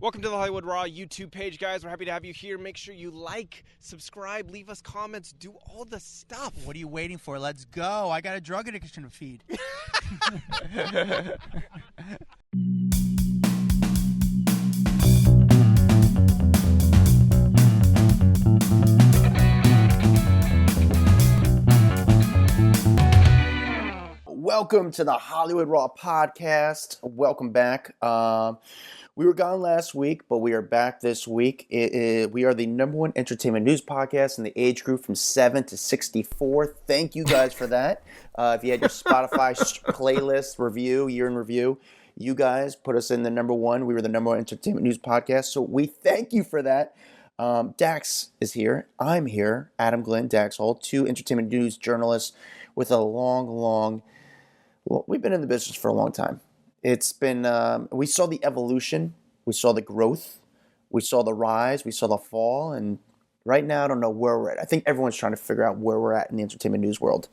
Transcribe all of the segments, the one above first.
Welcome to the Hollywood Raw YouTube page, guys. We're happy to have you here. Make sure you like, subscribe, leave us comments, do all the stuff. What are you waiting for? Let's go. I got a drug addiction to feed. Welcome to the Hollywood Raw podcast. Welcome back. We were gone last week, but we are back this week. We are the number one entertainment news podcast in the age group from 7 to 64. Thank you guys for that. If you had your Spotify playlist review, year in review, you guys put us in the number one. We were the number one entertainment news podcast, so we thank you for that. Dax is here. I'm here. Adam Glyn, Dax Holt, two entertainment news journalists with a long, we've been in the business for a long time. It's been, we saw the evolution, we saw the growth, we saw the rise, we saw the fall, and right now I don't know where we're at. I think everyone's trying to figure out where we're at in the entertainment news world.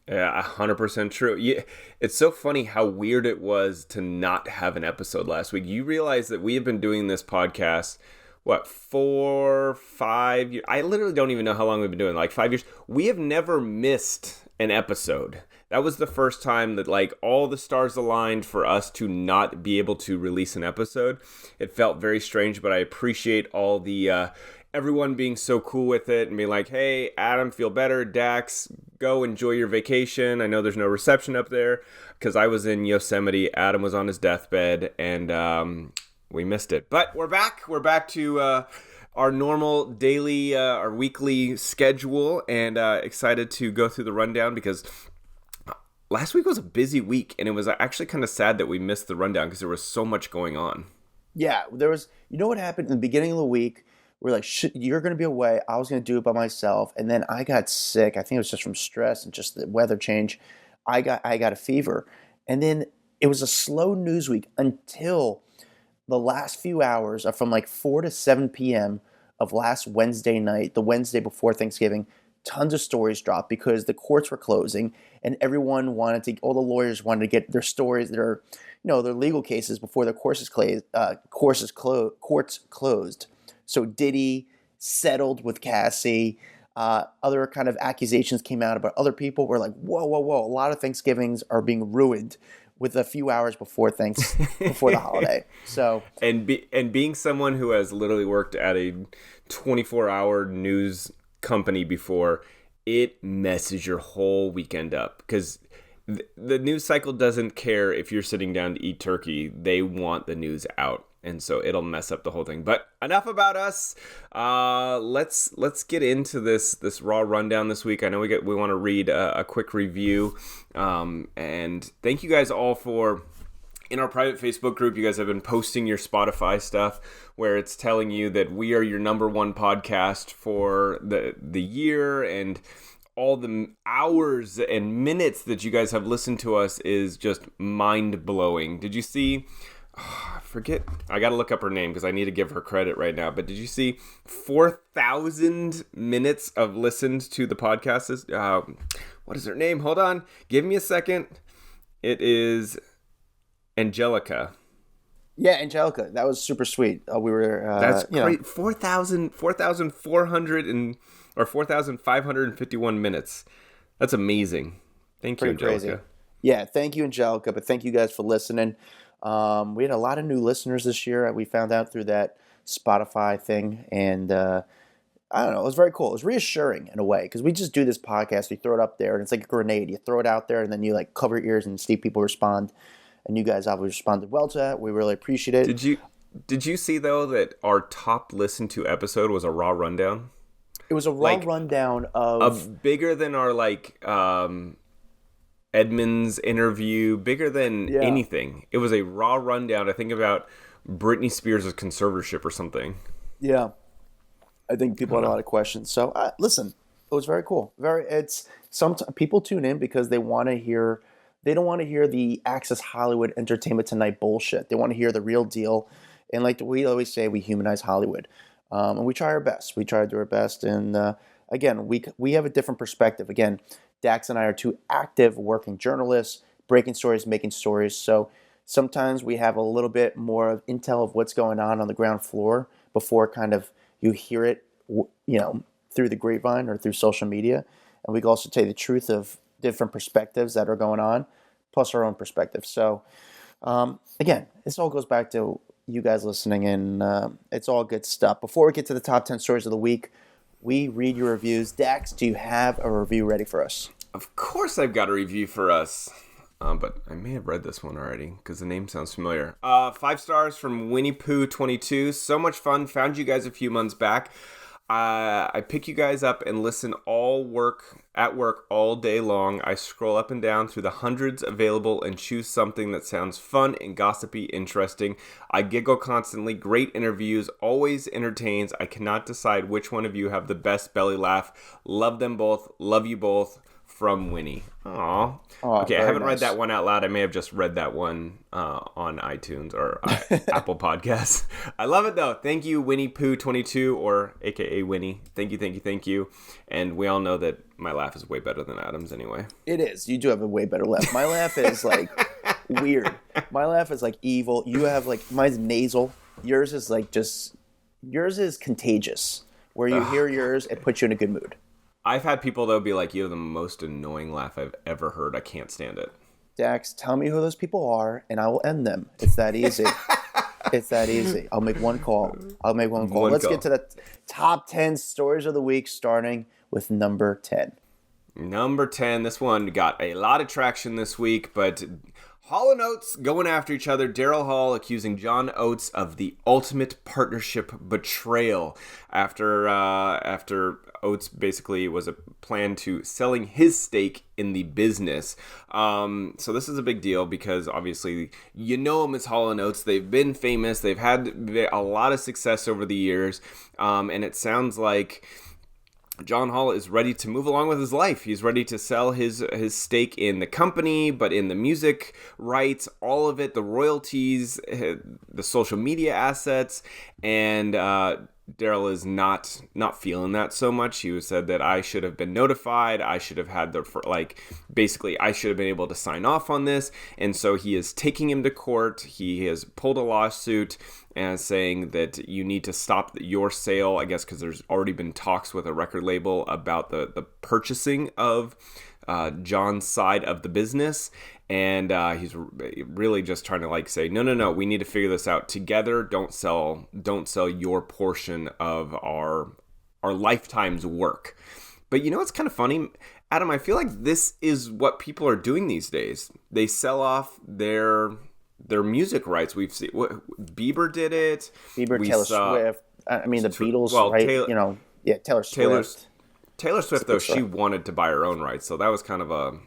Yeah, 100% true. Yeah, it's so funny how weird it was to not have an episode last week. You realize that we have been doing this podcast, 4, 5 years? I literally don't even know how long we've been doing, like 5 years. We have never missed an episode. That was the first time that all the stars aligned for us to not be able to release an episode. It felt very strange, but I appreciate all the everyone being so cool with it and being like, hey, Adam, feel better. Dax, go enjoy your vacation. I know there's no reception up there because I was in Yosemite. Adam was on his deathbed and we missed it. But we're back. We're back to our normal daily, our weekly schedule, and excited to go through the rundown because last week was a busy week, and it was actually kind of sad that we missed the rundown because there was so much going on. Yeah, there was, you know what happened in the beginning of the week? We're like, you're going to be away. I was going to do it by myself. And then I got sick. I think it was just from stress and just the weather change. I got a fever. And then it was a slow news week until the last few hours from 4 to 7 p.m. of last Wednesday night, the Wednesday before Thanksgiving. Tons of stories dropped because the courts were closing and everyone all the lawyers wanted to get their stories, their legal cases before the courts closed. So Diddy settled with Cassie. Other kind of accusations came out about other people. We're like, whoa. A lot of Thanksgivings are being ruined with a few hours before the holiday. So and being someone who has literally worked at a 24-hour news company before, it messes your whole weekend up because the news cycle doesn't care if you're sitting down to eat turkey. They want the news out, and so it'll mess up the whole thing. But enough about us. Let's get into this raw rundown this week. I know we want to read a quick review, and thank you guys all for. In our private Facebook group, you guys have been posting your Spotify stuff where it's telling you that we are your number one podcast for the year, and all the hours and minutes that you guys have listened to us is just mind-blowing. Did you see... I got to look up her name because I need to give her credit right now. But did you see 4,000 minutes of listened to the podcast? What is her name? Hold on. Give me a second. It is... Angelica. Yeah, Angelica. That was super sweet. We were that's great. 4,551 minutes. That's amazing. Thank you, Angelica. Crazy. Yeah, thank you, Angelica. But thank you guys for listening. We had a lot of new listeners this year. We found out through that Spotify thing, and I don't know. It was very cool. It was reassuring in a way because we just do this podcast. We throw it up there, and it's like a grenade. You throw it out there, and then you cover your ears and see people respond. And you guys obviously responded well to that. We really appreciate it. Did you see, though, that our top listened to episode was a raw rundown? It was a raw rundown of bigger than our Edmonds interview, bigger than anything. It was a raw rundown, I think, about Britney Spears' conservatorship or something. Yeah. I think people had a lot of questions. So, listen, it was very cool. People tune in because they want to hear... They don't want to hear the Access Hollywood Entertainment Tonight bullshit. They want to hear the real deal. And like we always say, we humanize Hollywood. And we try our best. We try to do our best. And again, we have a different perspective. Again, Dax and I are two active working journalists, breaking stories, making stories. So sometimes we have a little bit more of intel of what's going on the ground floor before kind of you hear it, through the grapevine or through social media. And we can also tell you the truth of different perspectives that are going on, plus our own perspective. So, again, this all goes back to you guys listening, and it's all good stuff. Before we get to the top 10 stories of the week, we read your reviews. Dax, do you have a review ready for us? Of course I've got a review for us. But I may have read this one already because the name sounds familiar. 5 stars from Winnie Poo22. So much fun. Found you guys a few months back. I pick you guys up and listen at work all day long. I scroll up and down through the hundreds available and choose something that sounds fun and gossipy interesting. I giggle constantly. Great interviews. Always entertains. I cannot decide which one of you have the best belly laugh. Love them both. Love you both. From Winnie. Aww. Okay, I haven't read that one out loud. I may have just read that one on iTunes or Apple Podcasts. I love it, though. Thank you, Winnie Poo22, or a.k.a. Winnie. Thank you. And we all know that my laugh is way better than Adam's anyway. It is. You do have a way better laugh. My laugh is, weird. My laugh is, evil. You have, mine's nasal. Yours is, yours is contagious. Where you hear yours, it puts you in a good mood. I've had people, though, be like, you have the most annoying laugh I've ever heard. I can't stand it. Dax, tell me who those people are, and I will end them. It's that easy. It's that easy. I'll make one call. Let's get to the top 10 stories of the week, starting with number 10. Number 10, this one got a lot of traction this week, but Hall and Oats going after each other. Daryl Hall accusing John Oates of the ultimate partnership betrayal after Oates basically was a plan to selling his stake in the business. So this is a big deal because obviously you know them as Hall and Oates. They've been famous. They've had a lot of success over the years, and it sounds like John Hall is ready to move along with his life. He's ready to sell his stake in the company, but in the music rights, all of it, the royalties, the social media assets, and Daryl is not feeling that so much. He said that I should have been notified. I should have had basically I should have been able to sign off on this. And so he is taking him to court. He has pulled a lawsuit and saying that you need to stop your sale, I guess, because there's already been talks with a record label about the purchasing of John's side of the business. And he's really just trying to say, no, we need to figure this out together. Don't sell your portion of our lifetime's work. But it's kind of funny, Adam, I feel like this is what people are doing these days. They sell off their music rights. We've seen Bieber did it. Taylor Swift. I mean, the Beatles, right? Taylor Swift. Taylor Swift, though, she wanted to buy her own rights, so that was kind of a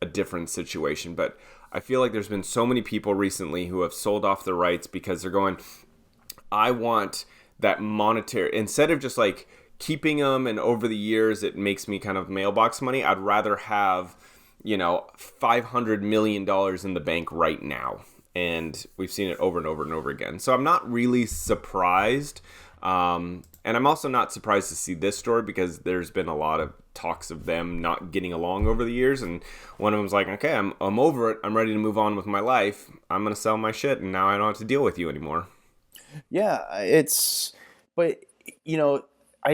different situation. But I feel like there's been so many people recently who have sold off the rights because they're going, I want that monetary, instead of just keeping them and over the years it makes me kind of mailbox money, I'd rather have $500 million in the bank right now. And we've seen it over and over and over again. So I'm not really surprised. And I'm also not surprised to see this story because there's been a lot of talks of them not getting along over the years. And one of them's like, okay, I'm over it. I'm ready to move on with my life. I'm going to sell my shit and now I don't have to deal with you anymore. Yeah, I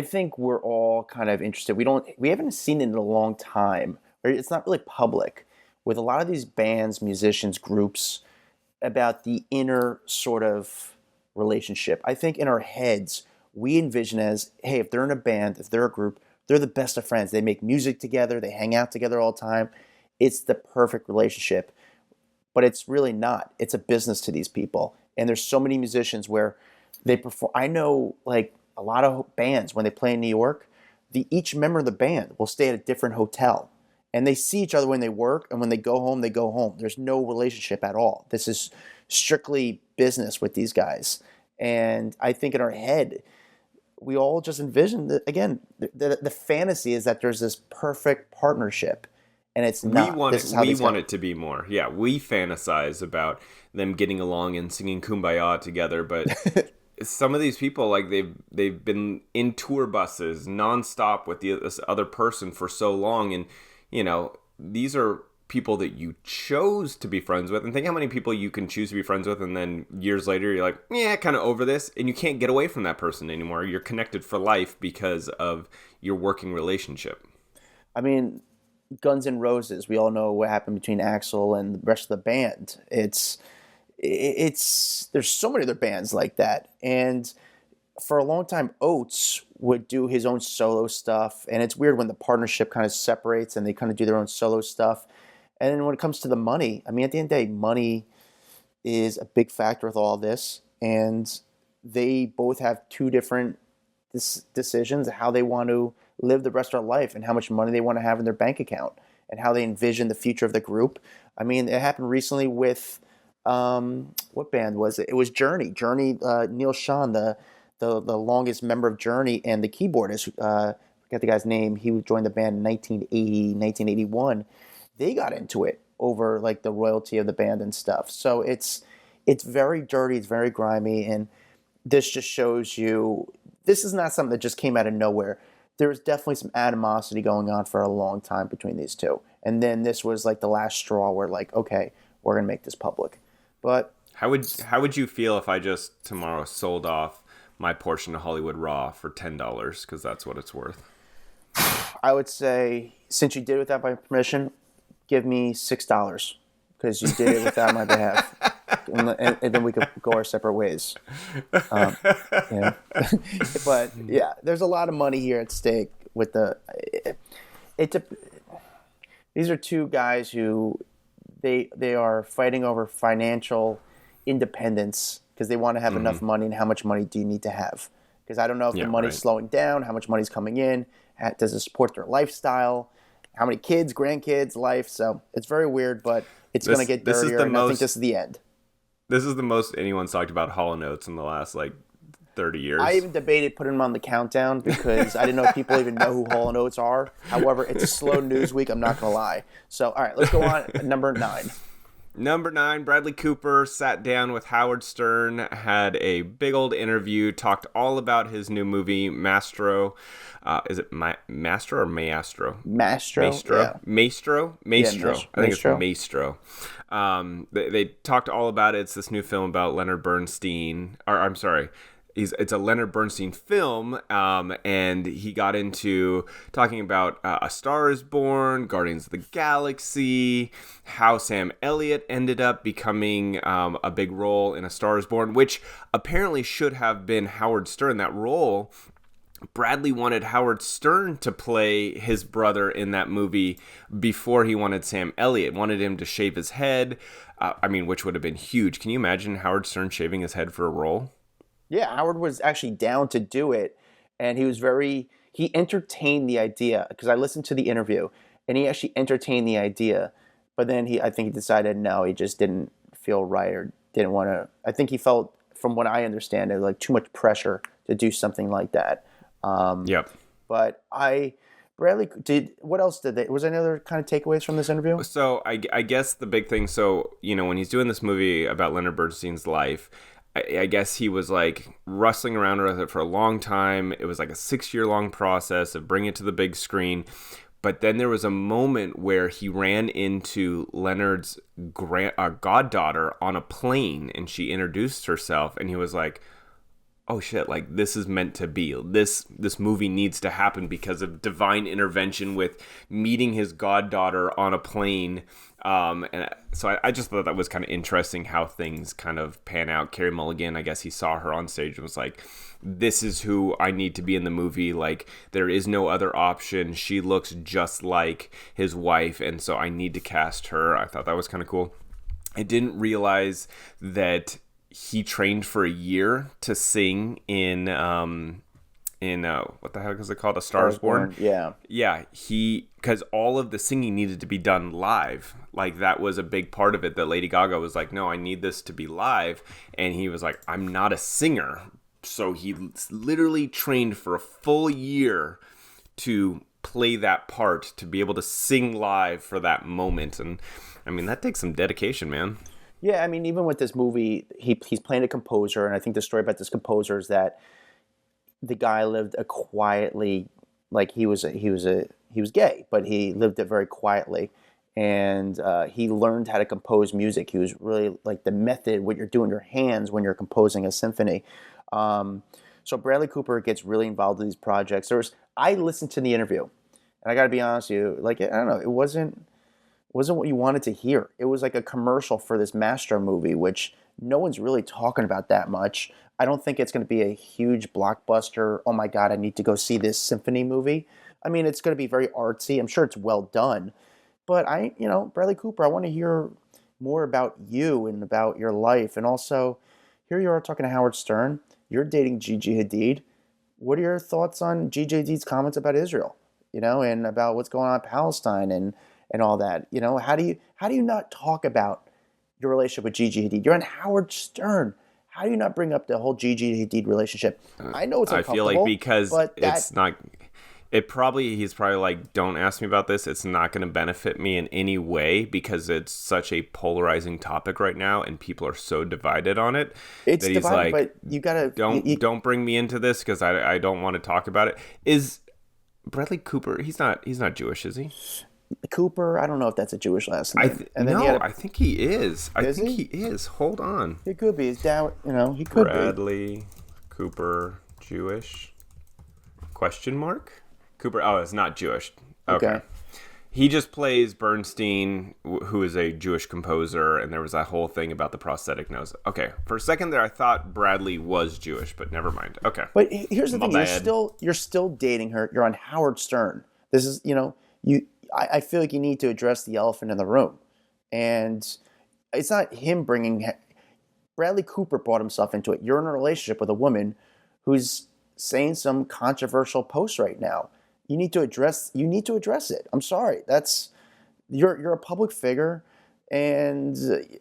think we're all kind of interested. We haven't seen it in a long time. Or it's not really public with a lot of these bands, musicians, groups about the inner sort of relationship. I think in our heads, we envision as, hey, if they're in a band, if they're a group, they're the best of friends. They make music together. They hang out together all the time. It's the perfect relationship. But it's really not. It's a business to these people. And there's so many musicians where they perform. I know a lot of bands, when they play in New York, each member of the band will stay at a different hotel. And they see each other when they work, and when they go home, they go home. There's no relationship at all. This is strictly business with these guys. And I think in our head, we all just envision that, again, the fantasy is that there's this perfect partnership, and it's not. We want it to be more. Yeah, we fantasize about them getting along and singing Kumbaya together, but some of these people, they've been in tour buses nonstop with this other person for so long, and these are people that you chose to be friends with, and think how many people you can choose to be friends with, and then years later you're like, yeah, kind of over this, and you can't get away from that person anymore. You're connected for life because of your working relationship. I mean, Guns N' Roses, we all know what happened between Axl and the rest of the band. It's there's so many other bands like that. And for a long time, Oats would do his own solo stuff. And it's weird when the partnership kind of separates and they kind of do their own solo stuff. And then when it comes to the money, I mean, at the end of the day, money is a big factor with all this. And they both have two different decisions, how they want to live the rest of their life and how much money they want to have in their bank account and how they envision the future of the group. I mean, it happened recently with, what band was it? It was Journey. Neil Schon, the longest member of Journey and the keyboardist, forget the guy's name. He joined the band in 1980, 1981. They got into it over like the royalty of the band and stuff. So it's very dirty. It's very grimy. And this just shows you, this is not something that just came out of nowhere. There's definitely some animosity going on for a long time between these two. And then this was like the last straw where like, okay, we're going to make this public. But how would you feel if I just tomorrow sold off my portion of Hollywood Raw for $10 because that's what it's worth? I would say, since you did it without my permission, give me $6 because you did it without my behalf. And then we could go our separate ways. Yeah. But yeah, there's a lot of money here at stake with these are two guys who they are fighting over financial independence because they want to have enough money. And how much money do you need to have? Because I don't know if the money's slowing down, how much money's coming in, does it support their lifestyle, how many kids, grandkids, life. So it's very weird, but it's going to get dirtier, and I think this is the end. This is the most anyone's talked about Hall & Oates in the last, 30 years. I even debated putting them on the countdown because I didn't know if people even know who Hall & Oates are. However, it's a slow news week, I'm not going to lie. So, all right, let's go on. Number 9. Number 9, Bradley Cooper sat down with Howard Stern, had a big old interview, talked all about his new movie, Mastro. Is it Mastro or Maestro? Mastro. Yeah. Maestro? Maestro. Yeah, I think it's Maestro. They talked all about it. It's this new film about Leonard Bernstein. I'm sorry. It's a Leonard Bernstein film, and he got into talking about A Star is Born, Guardians of the Galaxy, how Sam Elliott ended up becoming a big role in A Star is Born, which apparently should have been Howard Stern. That role, Bradley wanted Howard Stern to play his brother in that movie before he wanted Sam Elliott, wanted him to shave his head, which would have been huge. Can you imagine Howard Stern shaving his head for a role? Yeah, Howard was actually down to do it, and he entertained the idea, because I listened to the interview, and he actually entertained the idea, but then I think he decided no, he just didn't feel right or didn't want to. I think he felt, from what I understand, it was like too much pressure to do something like that. Yep. But Bradley did. What else did they? Was there any other kind of takeaways from this interview? So I guess the big thing. So when he's doing this movie about Leonard Bernstein's life, I guess he was wrestling around with it for a long time. It was like a 6-year-long process of bringing it to the big screen. But then there was a moment where he ran into Leonard's goddaughter on a plane, and she introduced herself, and he was like, oh shit, this is meant to be. This movie needs to happen because of divine intervention with meeting his goddaughter on a plane. And so I just thought that was kind of interesting how things kind of pan out. Carey Mulligan, I guess he saw her on stage and was like, this is who I need to be in the movie. There is no other option. She looks just like his wife, and so I need to cast her. I thought that was kind of cool. I didn't realize that he trained for a year to sing in what the heck is it called? A Star is Born. Yeah. Because all of the singing needed to be done live. That was a big part of it. That Lady Gaga was like, no, I need this to be live, and he was like, I'm not a singer. So he literally trained for a full year to play that part, to be able to sing live for that moment. And that takes some dedication, man. Yeah, even with this movie, he's playing a composer, and I think the story about this composer is that the guy lived a quietly, he was gay, but he lived it very quietly, and he learned how to compose music. He was really like the method, what you're doing, your hands when you're composing a symphony. So Bradley Cooper gets really involved in these projects. I listened to the interview, and I got to be honest with you, like, I don't know, it wasn't what you wanted to hear. It was like a commercial for this Maestro movie, which no one's really talking about that much. I don't think it's going to be a huge blockbuster. Oh my God, I need to go see this symphony movie. I mean, it's going to be very artsy. I'm sure it's well done. But Bradley Cooper, I want to hear more about you and about your life. And also, here you are talking to Howard Stern. You're dating Gigi Hadid. What are your thoughts on Gigi Hadid's comments about Israel, and about what's going on in Palestine and all that? How do you not talk about your relationship with Gigi Hadid? You're on Howard Stern. How do you not bring up the whole Gigi Hadid relationship? I know it's uncomfortable. I feel like because it's not... he's probably like, don't ask me about this. It's not going to benefit me in any way because it's such a polarizing topic right now and people are so divided on it. It's that divided, he's like, but you gotta don't bring me into this because I don't want to talk about it. Is Bradley Cooper? He's not Jewish, is he? Cooper, I don't know if that's a Jewish last name. I think he is. He is. Hold on. He could be. His dad, he could be. Bradley Cooper, Jewish? Question mark? Cooper, it's not Jewish. Okay. He just plays Bernstein, who is a Jewish composer, and there was that whole thing about the prosthetic nose. Okay, for a second there I thought Bradley was Jewish, but never mind. Okay. But here's the thing, you're still dating her. You're on Howard Stern. This is, I feel like you need to address the elephant in the room. And it's not him Bradley Cooper brought himself into it. You're in a relationship with a woman who's saying some controversial posts right now. You need to address it. I'm sorry. You're a public figure, and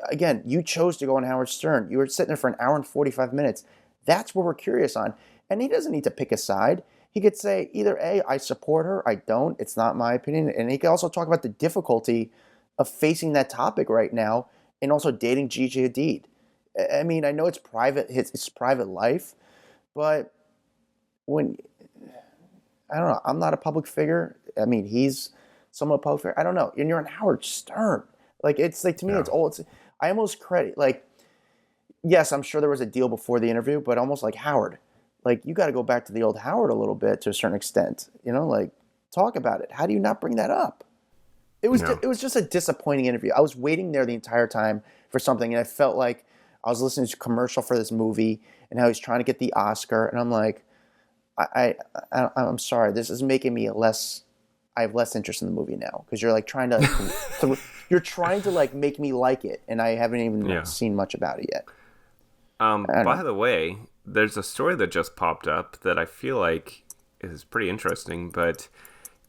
again, you chose to go on Howard Stern. You were sitting there for an hour and 45 minutes. That's what we're curious on. And he doesn't need to pick a side. He could say either A, I support her, I don't, it's not my opinion. And he could also talk about the difficulty of facing that topic right now and also dating Gigi Hadid. I mean, I know it's private, it's private life, but I don't know. I'm not a public figure. I mean, he's somewhat public figure. I don't know. And you're on Howard Stern. Like, it's like, to me, it's old. I almost credit, like, yes, I'm sure there was a deal before the interview, but almost like Howard. Like, you got to go back to the old Howard a little bit to a certain extent. Like, talk about it. How do you not bring that up? It was just a disappointing interview. I was waiting there the entire time for something, and I felt like I was listening to a commercial for this movie and how he's trying to get the Oscar, and I'm like, I'm sorry, this is making me I have less interest in the movie now because you're like trying to you're trying to like make me like it, and I haven't even seen much about it yet. By the way, there's a story that just popped up that I feel like is pretty interesting, but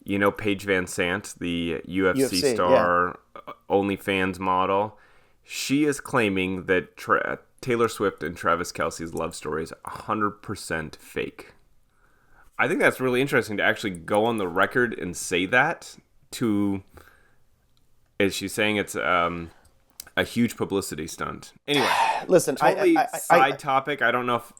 Paige Van Sant, the UFC star, OnlyFans model, she is claiming that Taylor Swift and Travis Kelce's love story is 100% fake. I think that's really interesting to actually go on the record and say that is she saying it's a huge publicity stunt. Anyway, listen, totally side topic. I don't know if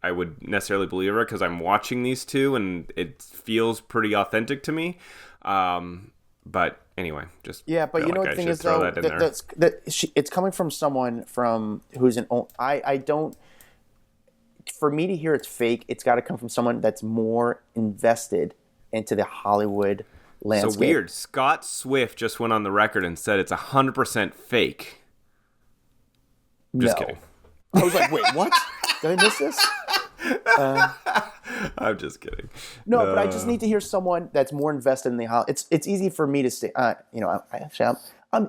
I would necessarily believe her because I'm watching these two and it feels pretty authentic to me. But anyway, just but the thing is though, it's coming from someone who's I don't. For me to hear it's fake, it's got to come from someone that's more invested into the Hollywood landscape. So weird. Scott Swift just went on the record and said it's 100% fake. Just kidding. I was like, wait, what? Did I miss this? I'm just kidding. No, but I just need to hear someone that's more invested in the Hollywood. It's easy for me to say, I'm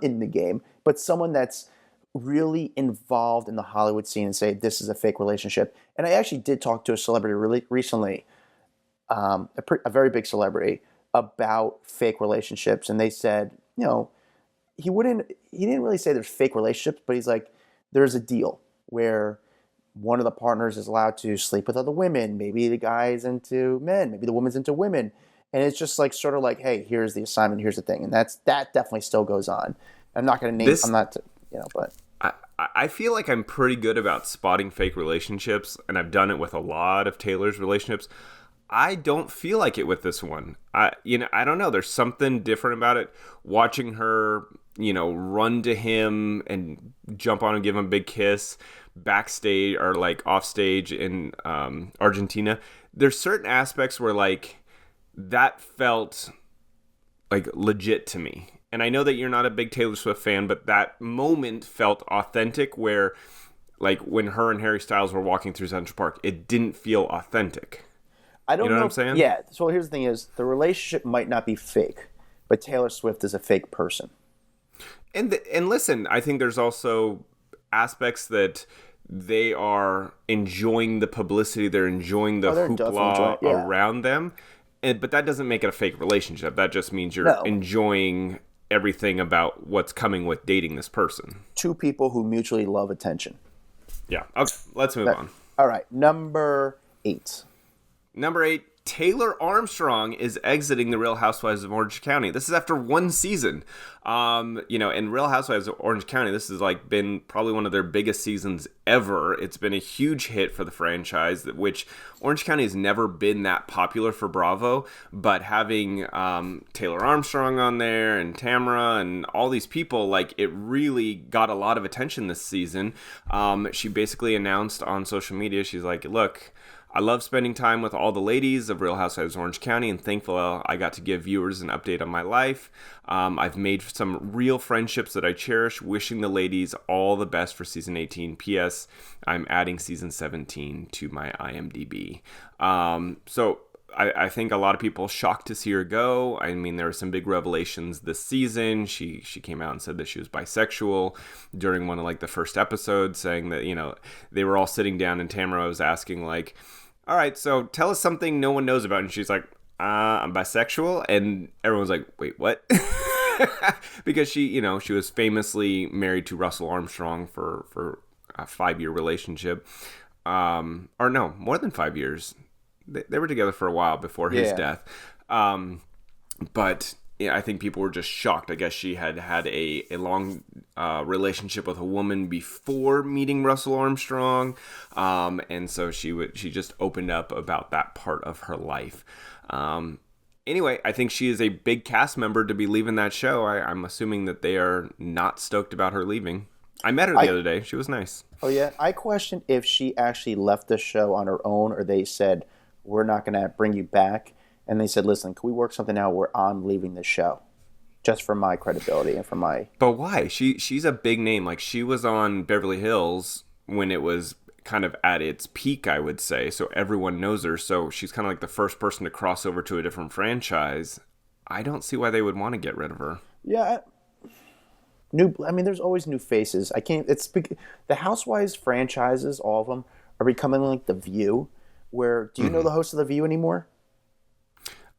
in the game, but someone that's really involved in the Hollywood scene and say this is a fake relationship. And I actually did talk to a celebrity really recently, a very big celebrity, about fake relationships, and they said, he didn't really say there's fake relationships, but he's like, there's a deal where one of the partners is allowed to sleep with other women. Maybe the guy's into men, maybe the woman's into women, and it's just like sort of like, hey, here's the assignment, here's the thing, and that definitely still goes on. I'm not going to name, this, I'm not, but. I feel like I'm pretty good about spotting fake relationships, and I've done it with a lot of Taylor's relationships. I don't feel like it with this one. I don't know. There's something different about it. Watching her, run to him and jump on and give him a big kiss backstage or like off stage in Argentina. There's certain aspects where like that felt like legit to me. And I know that you're not a big Taylor Swift fan, but that moment felt authentic where like when her and Harry Styles were walking through Central Park, it didn't feel authentic. I don't know what I'm saying? Yeah. So here's the thing: is the relationship might not be fake, but Taylor Swift is a fake person. And listen, I think there's also aspects that they are enjoying the publicity, they're enjoying the hoopla around them, but that doesn't make it a fake relationship. That just means you're enjoying everything about what's coming with dating this person. Two people who mutually love attention. Yeah. Okay, let's move on. All right, number 8. Number 8, Taylor Armstrong is exiting the Real Housewives of Orange County. This is after one season. In Real Housewives of Orange County, this has like been probably one of their biggest seasons ever. It's been a huge hit for the franchise, which Orange County has never been that popular for Bravo. But having Taylor Armstrong on there and Tamara and all these people, like it really got a lot of attention this season. She basically announced on social media, she's like, look, I love spending time with all the ladies of Real Housewives of Orange County, and thankful I got to give viewers an update on my life. I've made some real friendships that I cherish, wishing the ladies all the best for season 18. P.S. I'm adding season 17 to my IMDb. So I think a lot of people shocked to see her go. I mean, there were some big revelations this season. She came out and said that she was bisexual during one of like the first episodes, saying that, they were all sitting down and Tamara was asking like, all right, so tell us something no one knows about. And she's like, I'm bisexual. And everyone's like, wait, what? Because she was famously married to Russell Armstrong for a 5-year relationship. Or no, more than 5 years. They were together for a while before his death. But I think people were just shocked. I guess she had a long relationship with a woman before meeting Russell Armstrong. And so she just opened up about that part of her life. Anyway, I think she is a big cast member to be leaving that show. I'm assuming that they are not stoked about her leaving. I met her the other day. She was nice. Oh, yeah? I questioned if she actually left the show on her own or they said, we're not going to bring you back. And they said, listen, can we work something out where I'm leaving the show? Just for my credibility and for my... But why? She's a big name. Like, she was on Beverly Hills when it was kind of at its peak, I would say. So everyone knows her. So she's kind of like the first person to cross over to a different franchise. I don't see why they would want to get rid of her. Yeah. There's always new faces. The Housewives franchises, all of them, are becoming like The View. Where, do you know the host of The View anymore?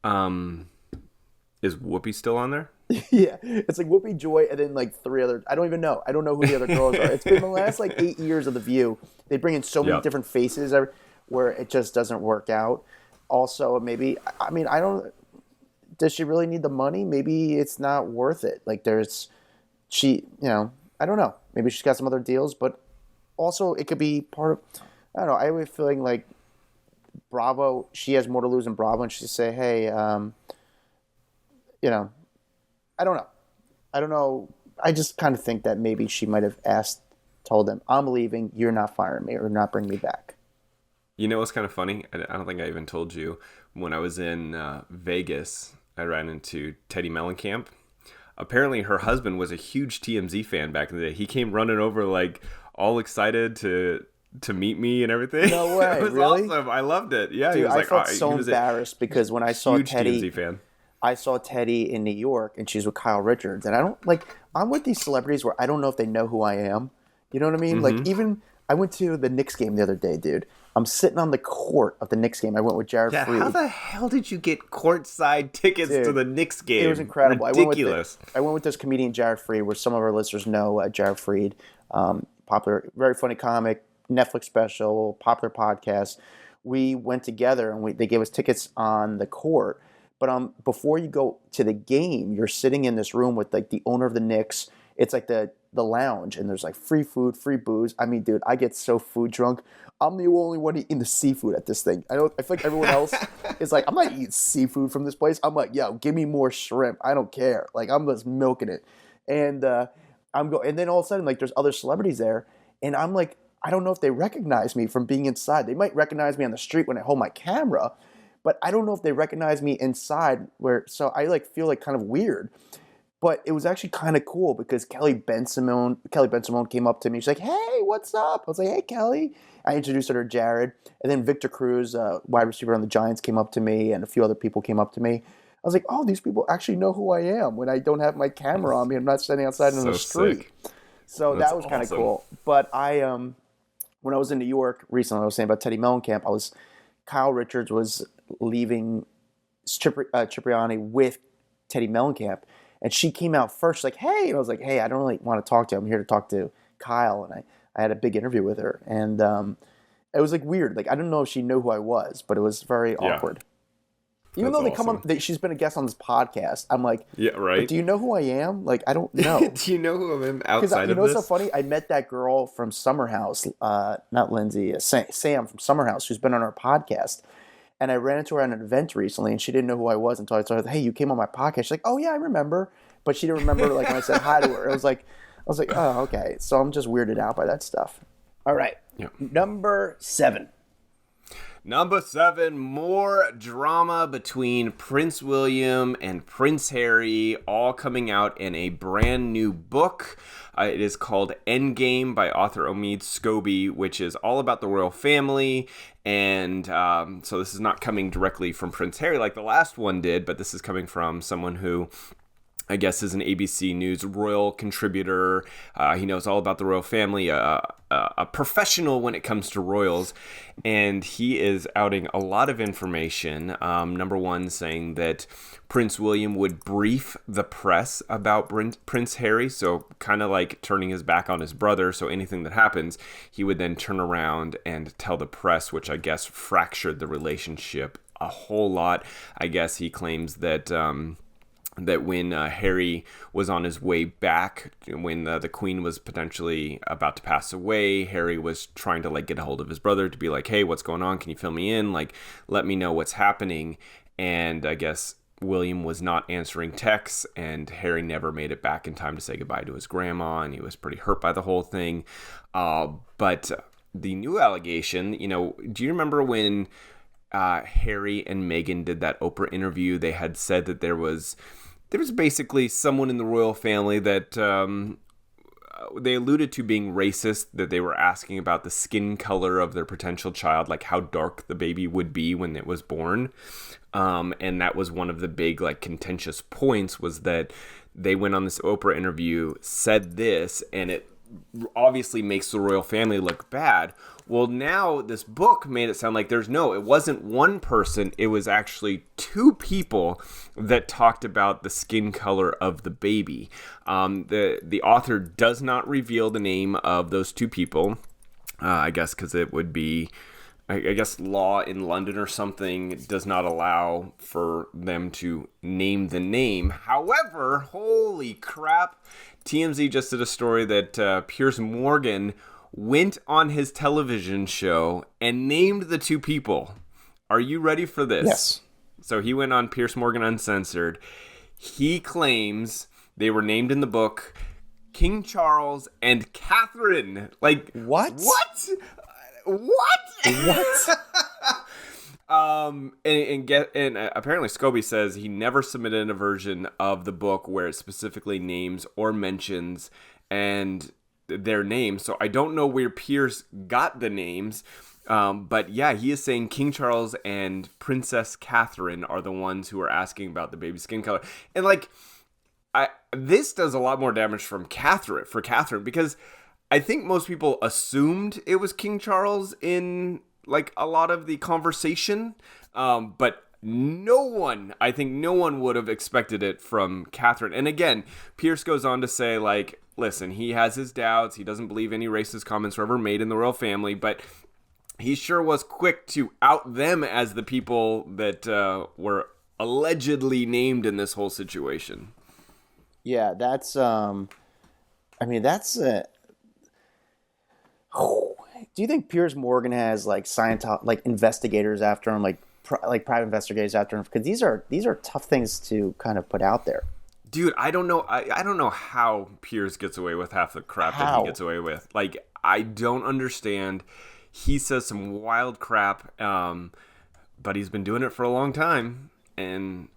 Is Whoopi still on there? Yeah, it's like Whoopi, Joy, and then like 3 other. I don't even know. I don't know who the other girls are. It's been the last like 8 years of The View. They bring in so many different faces where it just doesn't work out. Also, maybe I don't. Does she really need the money? Maybe it's not worth it. Like I don't know. Maybe she's got some other deals, but also it could be part of. I don't know. I have a feeling like Bravo, she has more to lose than Bravo, and she say, hey, I don't know. I just kind of think that maybe she might have told them, I'm leaving, you're not firing me or not bringing me back. You know what's kind of funny? I don't think I even told you. When I was in Vegas, I ran into Teddy Mellencamp. Apparently her husband was a huge TMZ fan back in the day. He came running over like all excited to meet me and everything. No way, it was really? Awesome. I loved it. Yeah, dude, he was I like, felt so embarrassed because when I saw Teddy, TMZ fan. I saw Teddy in New York and she's with Kyle Richards, and I'm with these celebrities where I don't know if they know who I am. You know what I mean? Mm-hmm. Like even I went to the Knicks game the other day, dude. I'm sitting on the court of the Knicks game. I went with Jared Freed. How the hell did you get courtside tickets to the Knicks game? It was incredible. Ridiculous. I went with this comedian Jared Freed, where some of our listeners know Jared Freed, popular, very funny comic, Netflix special, popular podcast. We went together and they gave us tickets on the court. But before you go to the game, you're sitting in this room with like the owner of the Knicks. It's like the the lounge, and there's like free food, free booze. I mean, dude, I get so food drunk. I'm the only one eating the seafood at this thing. I feel like everyone else is like, I'm not eating seafood from this place. I'm like, yo, give me more shrimp. I don't care. Like, I'm just milking it. And and then all of a sudden, like, there's other celebrities there, and I'm like, I don't know if they recognize me from being inside. They might recognize me on the street when I hold my camera, but I don't know if they recognize me inside. So I like feel like kind of weird. But it was actually kind of cool because Kelly Ben Simone came up to me. She's like, "Hey, what's up?" I was like, "Hey, Kelly." I introduced her to Jared, and then Victor Cruz, wide receiver on the Giants, came up to me, and a few other people came up to me. I was like, "Oh, these people actually know who I am when I don't have my camera on me. I'm not standing outside in the street." Sick. So that was kind of cool. But when I was in New York recently, I was saying about Teddy Mellencamp. Kyle Richards was leaving Cipriani with Teddy Mellencamp. And she came out first, like, "Hey," and I was like, "Hey, I don't really want to talk to you. I'm here to talk to Kyle." And I had a big interview with her, and it was like weird. Like, I don't know if she knew who I was, but it was very awkward. Even though she's been a guest on this podcast. I'm like, yeah, right. But do you know who I am? Like, I don't know. Do you know who I am outside of this? You know what's so funny? I met that girl from Summer House, not Lindsay, Sam from Summer House, who's been on our podcast. And I ran into her at an event recently, and she didn't know who I was until I told her, "Hey, you came on my podcast." She's like, "Oh yeah, I remember," but she didn't remember like when I said hi to her. I was like, "Oh, okay." So I'm just weirded out by that stuff. All right, Number 7. Number 7, more drama between Prince William and Prince Harry, all coming out in a brand new book. It is called Endgame by author Omid Scobie, which is all about the royal family. And so this is not coming directly from Prince Harry like the last one did, but this is coming from someone who I guess is an ABC News royal contributor. He knows all about the royal family, a professional when it comes to royals. And he is outing a lot of information. Number one, saying that Prince William would brief the press about Prince Harry. So kind of like turning his back on his brother. So anything that happens, he would then turn around and tell the press, which I guess fractured the relationship a whole lot. I guess he claims that that when Harry was on his way back, when the Queen was potentially about to pass away, Harry was trying to like get a hold of his brother to be like, "Hey, what's going on? Can you fill me in? Like, let me know what's happening." And I guess William was not answering texts, and Harry never made it back in time to say goodbye to his grandma, and he was pretty hurt by the whole thing. But the new allegation, do you remember when Harry and Meghan did that Oprah interview? They had said that there was basically someone in the royal family that they alluded to being racist, that they were asking about the skin color of their potential child, like how dark the baby would be when it was born. And that was one of the big like contentious points, was that they went on this Oprah interview, said this, and it obviously makes the royal family look bad. Well, now this book made it sound like it wasn't one person, it was actually 2 people that talked about the skin color of the baby. The author does not reveal the name of those 2 people, I guess because it would be, I guess law in London or something does not allow for them to name the name. However, holy crap, TMZ just did a story that Piers Morgan went on his television show and named the 2 people. Are you ready for this? Yes. So he went on Piers Morgan Uncensored. He claims they were named in the book King Charles and Catherine. Like, what? What? And apparently Scobie says he never submitted a version of the book where it specifically names or mentions and their names. So I don't know where Piers got the names. But yeah, he is saying King Charles and Princess Catherine are the ones who are asking about the baby's skin color. And like, this does a lot more damage for Catherine, because I think most people assumed it was King Charles in like a lot of the conversation. But no one would have expected it from Catherine. And again, Pierce goes on to say, like, listen, he has his doubts. He doesn't believe any racist comments were ever made in the royal family, but he sure was quick to out them as the people that were allegedly named in this whole situation. Yeah, that's I mean, that's a. Oh, do you think Piers Morgan has like like investigators after him, like like private investigators after him? Because these are tough things to kind of put out there. Dude, I don't know. I don't know how Piers gets away with half the crap that he gets away with. Like, I don't understand. He says some wild crap, but he's been doing it for a long time. And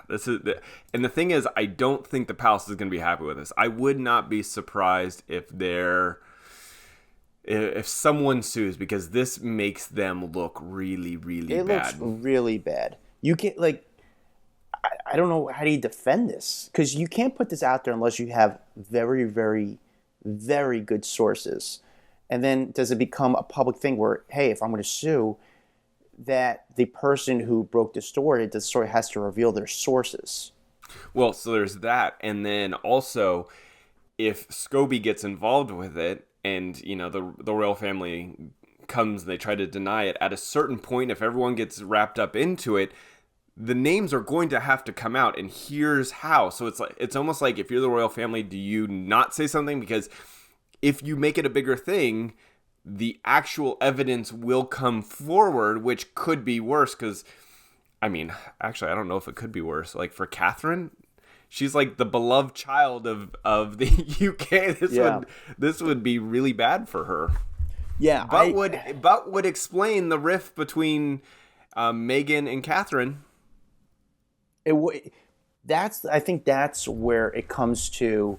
and the thing is, I don't think the palace is going to be happy with this. I would not be surprised if someone sues, because this makes them look really, really bad. It looks really bad. You can't like. I don't know, how do you defend this? Because you can't put this out there unless you have very, very, very good sources. And then does it become a public thing where, hey, if I'm going to sue, that the person who broke the story has to reveal their sources? Well, so there's that. And then also, if Scobie gets involved with it and, you know, the royal family comes and they try to deny it, at a certain point, if everyone gets wrapped up into it, the names are going to have to come out, and here's how. So it's almost like, if you're the royal family, do you not say something? Because if you make it a bigger thing, the actual evidence will come forward, which could be worse. Because, I mean, actually, I don't know if it could be worse. Like, for Catherine, she's like the beloved child of the UK. This would be really bad for her. Yeah, but would explain the rift between Meghan and Catherine. I think that's where it comes to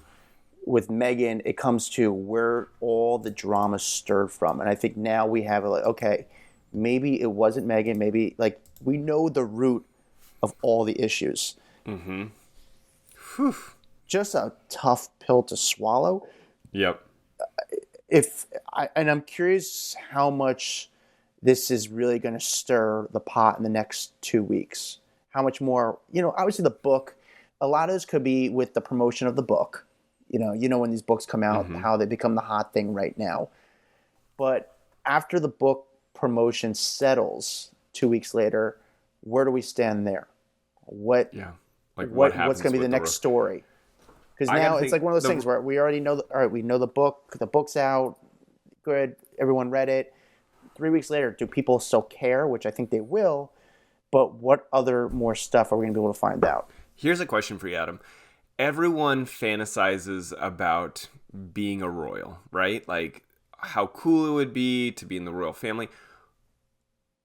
with Meghan. It comes to where all the drama stirred from, and I think now we have like, okay, maybe it wasn't Meghan. Maybe like we know the root of all the issues. Mm-hmm. Just a tough pill to swallow. Yep. I'm curious how much this is really going to stir the pot in the next 2 weeks. How much more, obviously the book, a lot of this could be with the promotion of the book. You know when these books come out, how they become the hot thing right now. But after the book promotion settles 2 weeks later, where do we stand there? What's going to be the next story? Because now it's like one of those things where we already know, all right, we know the book's out, good, everyone read it. 3 weeks later, do people still care? Which I think they will. But what other more stuff are we going to be able to find out? Here's a question for you, Adam. Everyone fantasizes about being a royal, right? Like how cool it would be to be in the royal family.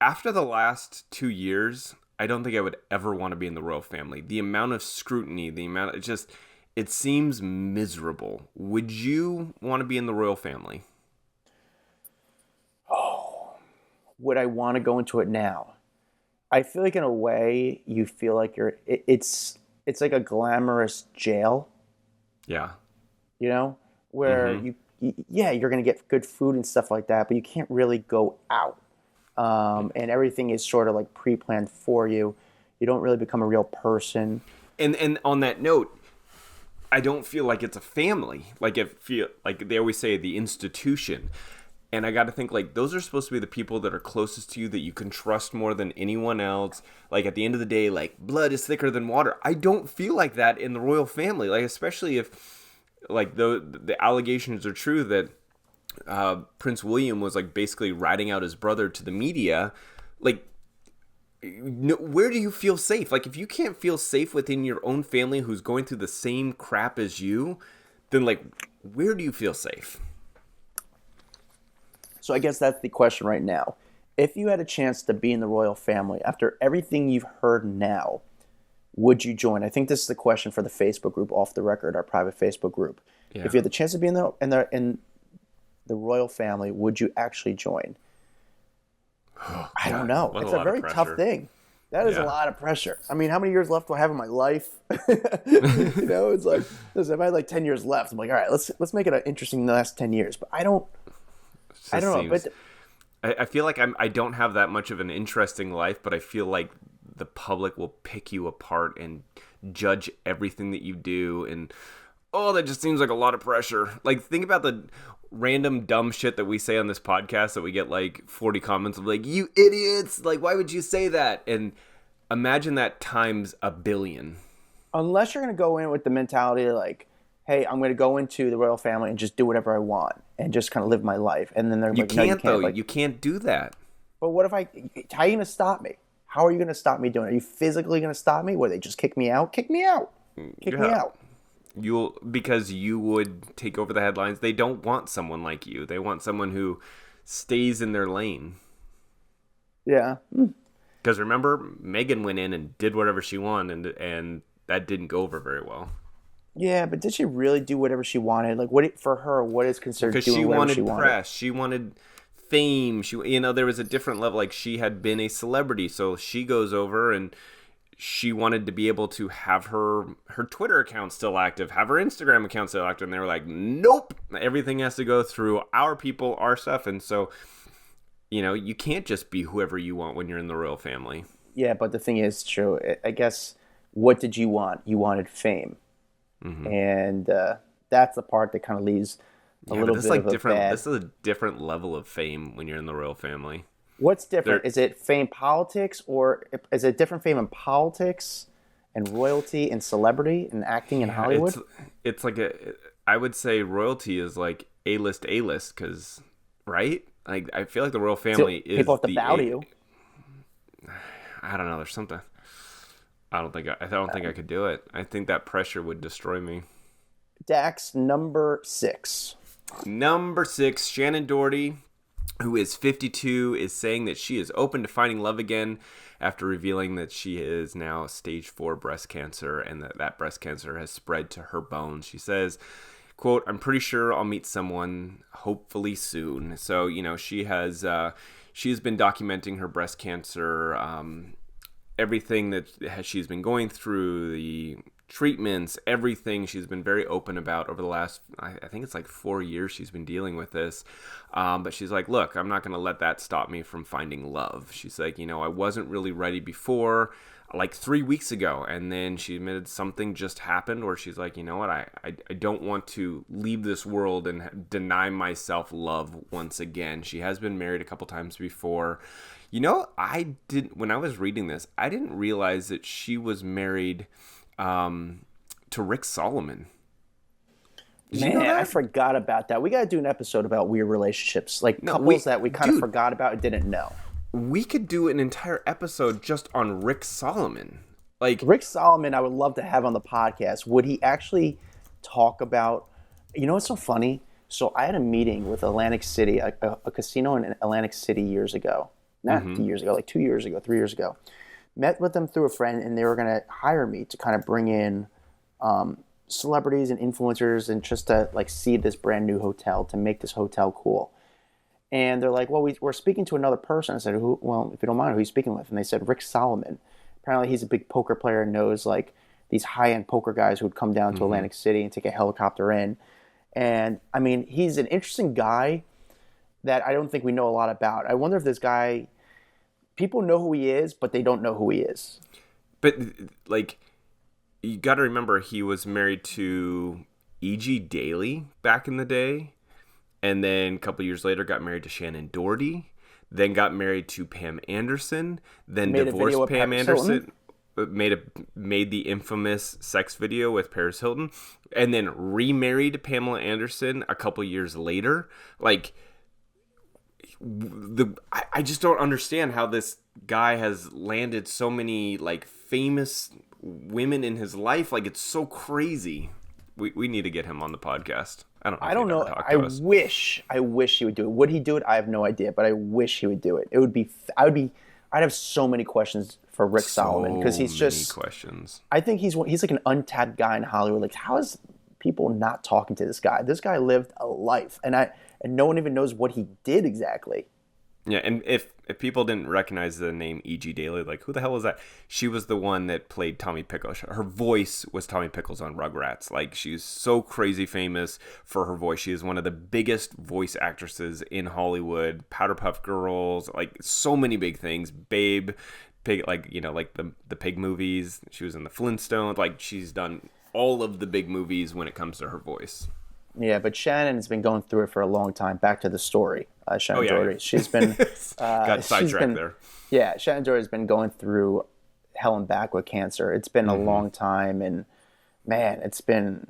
After the last 2 years, I don't think I would ever want to be in the royal family. The amount of scrutiny, it seems miserable. Would you want to be in the royal family? Oh, would I want to go into it now? I feel like in a way you feel like it's like a glamorous jail. Yeah. Where you're going to get good food and stuff like that, but you can't really go out. And everything is sort of like pre-planned for you. You don't really become a real person. And on that note, I don't feel like it's a family. Like like they always say, the institution. And I got to think, like, those are supposed to be the people that are closest to you, that you can trust more than anyone else. Like, at the end of the day, like, blood is thicker than water. I don't feel like that in the royal family. Like, especially if, like, the allegations are true that Prince William was, like, basically ratting out his brother to the media. Like, where do you feel safe? Like, if you can't feel safe within your own family who's going through the same crap as you, then, like, where do you feel safe? So I guess that's the question right now. If you had a chance to be in the royal family, after everything you've heard now, would you join? I think this is the question for the Facebook group, Off the Record, our private Facebook group. Yeah. If you had the chance to be in the royal family, would you actually join? I don't know. It's a very tough thing. That is a lot of pressure. I mean, how many years left do I have in my life? It's like, listen, if I had like 10 years left, I'm like, all right, let's make it an interesting last 10 years. But I don't know. But I feel like I don't have that much of an interesting life, but I feel like the public will pick you apart and judge everything that you do. And, that just seems like a lot of pressure. Like, think about the random dumb shit that we say on this podcast that we get like 40 comments of like, you idiots, like, why would you say that? And imagine that times a billion. Unless you're going to go in with the mentality like, hey, I'm going to go into the royal family and just do whatever I want and just kind of live my life. And then they're You like, no, you can't, can't. though. Like, You can't do that. but what if how are you going to stop me? How are you going to stop me doing it? Are you physically going to stop me? Where they just kick me out? Kick me out. Kick me out. Because you would take over the headlines. They don't want someone like you. They want someone who stays in their lane. Yeah. Because remember, Meghan went in and did whatever she wanted, and that didn't go over very well. Yeah, but did she really do whatever she wanted? Like, for her, what is considered doing whatever she wanted? Because she wanted press. She wanted fame. There was a different level. Like, she had been a celebrity, so she goes over and she wanted to be able to have her Twitter account still active, have her Instagram account still active, and they were like, nope, everything has to go through our people, our stuff. And so, you can't just be whoever you want when you're in the royal family. Yeah, but the thing is, true. I guess, what did you want? You wanted fame. Mm-hmm. And that's the part that kind of leaves a little bit of a bad... This is a different level of fame when you're in the royal family. What's different? Is it fame politics, or is it different fame in politics and royalty and celebrity and acting in Hollywood? It's like I would say royalty is like A-list, because, right? Like, I feel like the royal family is people have to bow to you. I don't know. There's something. I don't think I could do it. I think that pressure would destroy me. Dax, number 6. Number 6, Shannon Doherty, who is 52, is saying that she is open to finding love again after revealing that she is now stage 4 breast cancer and that breast cancer has spread to her bones. She says, quote, I'm pretty sure I'll meet someone hopefully soon. So, she has been documenting her breast cancer, everything that she's been going through, the treatments, everything she's been very open about over the last, I think it's like 4 years she's been dealing with this. But she's like, look, I'm not going to let that stop me from finding love. She's like, I wasn't really ready before, like 3 weeks ago. And then she admitted something just happened where she's like, you know what, I don't want to leave this world and deny myself love once again. She has been married a couple times before. When I was reading this, I didn't realize that she was married to Rick Solomon. Man, I forgot about that. We got to do an episode about weird relationships, like couples that we kind of forgot about and didn't know. We could do an entire episode just on Rick Solomon. Like, Rick Solomon, I would love to have on the podcast. Would he actually talk about, what's so funny? So I had a meeting with Atlantic City, a casino in Atlantic City years ago. Not years ago, like 2 years ago, 3 years ago. Met with them through a friend, and they were going to hire me to kind of bring in celebrities and influencers and just to like see this brand new hotel, to make this hotel cool. And they're like, well, we're speaking to another person. I said, who? Well, if you don't mind, who are you speaking with? And they said, Rick Solomon. Apparently he's a big poker player and knows like these high-end poker guys who would come down to Atlantic City and take a helicopter in. And I mean, he's an interesting guy that I don't think we know a lot about. I wonder if this guy... People know who he is, but they don't know who he is. But, like, you got to remember he was married to E.G. Daly back in the day. And then a couple years later got married to Shannon Doherty. Then got married to Pam Anderson. Then divorced Pam Anderson. Made the infamous sex video with Paris Hilton. And then remarried Pamela Anderson a couple years later. Like... I just don't understand how this guy has landed so many like famous women in his life. Like, it's so crazy. We need to get him on the podcast. I don't know. I wish he would do it. Would he do it? I have no idea, but I wish he would do it. I'd have so many questions for Rick Solomon because he's just questions. I think he's like an untapped guy in Hollywood. Like, how is people not talking to this guy? This guy lived a life, and no one even knows what he did exactly. Yeah, and if people didn't recognize the name E.G. Daly, like, who the hell was that? She was the one that played Tommy Pickles. Her voice was Tommy Pickles on Rugrats. Like, she's so crazy famous for her voice. She is one of the biggest voice actresses in Hollywood. Powderpuff Girls, like, so many big things. Babe, Pig, like, like the Pig movies. She was in the Flintstones. Like, she's done all of the big movies when it comes to her voice. Yeah, but Shannon's been going through it for a long time. Back to the story, Shannon Doherty. She's been got sidetracked there. Yeah, Shannon Doherty's been going through hell and back with cancer. It's been a long time, and man, it's been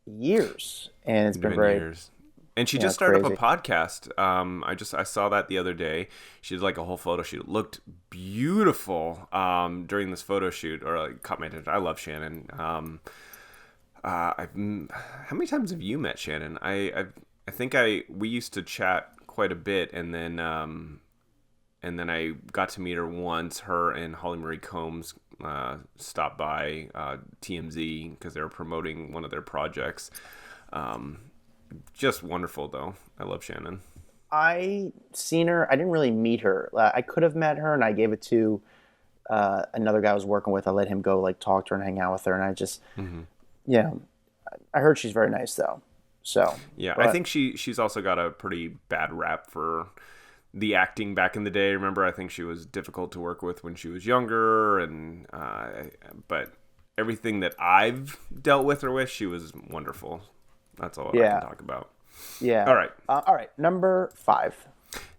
years, and it's been Been very, years. And she just started up a crazy. podcast. I saw that the other day. She did like a whole photo shoot. It looked beautiful during this photo shoot, or like caught my attention. I love Shannon. How many times have you met Shannon? I think we used to chat quite a bit, and then I got to meet her once. Her and Holly Marie Combs stopped by TMZ because they were promoting one of their projects. Just wonderful, though. I love Shannon. I seen her. I didn't really meet her. I could have met her, and I gave it to another guy I was working with. I let him go like talk to her and hang out with her, and I just, I heard she's very nice though. So Yeah, but, I think she's also got a pretty bad rap for the acting back in the day. Remember, I think she was difficult to work with when she was younger, and but everything that I've dealt with her with, she was wonderful. That's all I can talk about. Yeah. All right. All right. Number 5.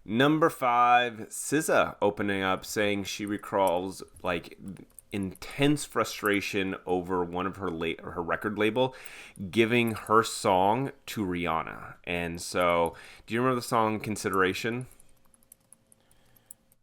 Number 5, SZA opening up saying she recalls like intense frustration over one of her record label giving her song to Rihanna. And so, do you remember the song Consideration?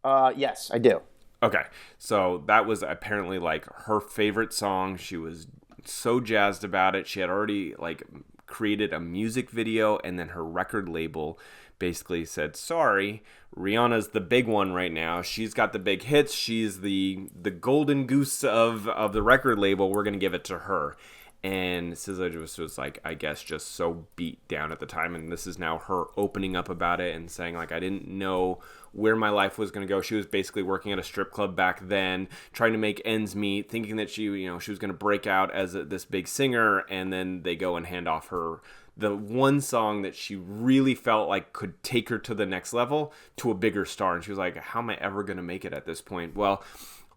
Yes, I do. Okay, so that was apparently like her favorite song. She was so jazzed about it. She had already like created a music video, and then her record label basically said, sorry, Rihanna's the big one right now. She's got the big hits. She's the golden goose of the record label. We're going to give it to her. And SZA was like, I guess, just so beat down at the time. And this is now her opening up about it and saying, like, I didn't know where my life was going to go. She was basically working at a strip club back then, trying to make ends meet, thinking that she was going to break out as this big singer. And then they go and hand off her the one song that she really felt like could take her to the next level, to a bigger star. And she was like, how am I ever going to make it at this point? Well,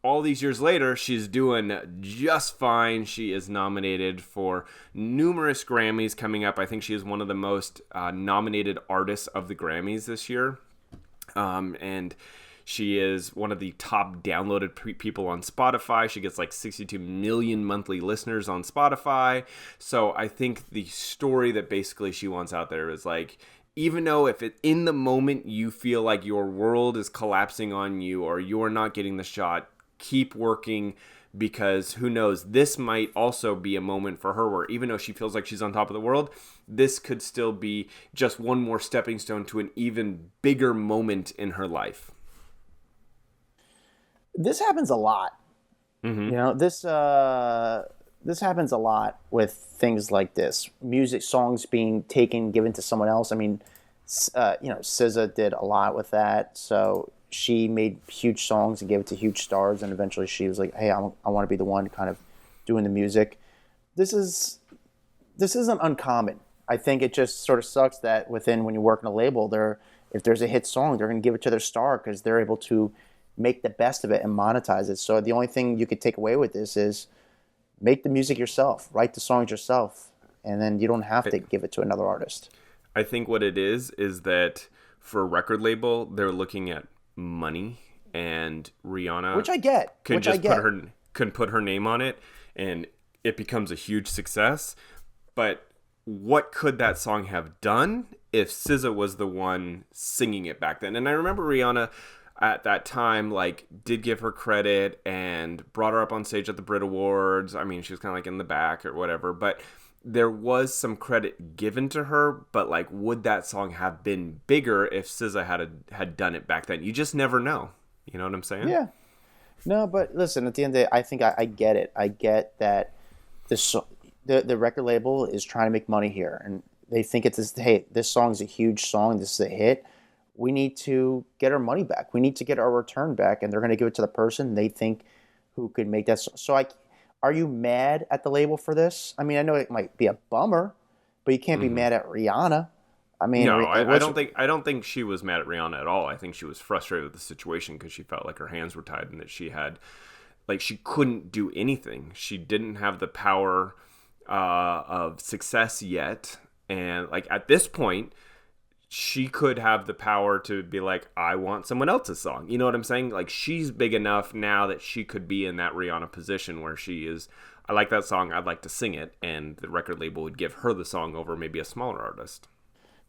all these years later, she's doing just fine. She is nominated for numerous Grammys coming up. I think she is one of the most nominated artists of the Grammys this year. And she is one of the top downloaded people on Spotify. She gets like 62 million monthly listeners on Spotify. So I think the story that basically she wants out there is like, even though if in the moment you feel like your world is collapsing on you or you're not getting the shot, keep working, because who knows, this might also be a moment for her where even though she feels like she's on top of the world, this could still be just one more stepping stone to an even bigger moment in her life. This happens a lot. Mm-hmm. This happens a lot with things like this. Music songs being taken, given to someone else. I mean, SZA did a lot with that. So she made huge songs and gave it to huge stars, and eventually she was like, hey, I want to be the one kind of doing the music. This isn't uncommon. I think it just sort of sucks that when you work in a label, if there's a hit song, they're going to give it to their star because they're able to make the best of it and monetize it. So the only thing you could take away with this is make the music yourself, write the songs yourself, and then you don't have to give it to another artist. I think what it is that for a record label, they're looking at money, and Rihanna, which I get, can put her name on it, and it becomes a huge success. But what could that song have done if SZA was the one singing it back then? And I remember Rihanna at that time like did give her credit and brought her up on stage at the Brit Awards. I mean, she was kind of like in the back or whatever, but there was some credit given to her. But like, would that song have been bigger if SZA had done it back then? You just never know. You know what I'm saying? Yeah. No, but listen, at the end of the day, I think I get it. I get that the record label is trying to make money here, and they think this song's a huge song, this is a hit. We need to get our money back. We need to get our return back, and they're going to give it to the person they think who could make that. So, are you mad at the label for this? I mean, I know it might be a bummer, but you can't be mad at Rihanna. I mean, no, I don't think she was mad at Rihanna at all. I think she was frustrated with the situation because she felt like her hands were tied and that she couldn't do anything. She didn't have the power of success yet, and like at this point, she could have the power to be like, I want someone else's song. You know what I'm saying? Like, she's big enough now that she could be in that Rihanna position where she is, I like that song, I'd like to sing it, and the record label would give her the song over maybe a smaller artist.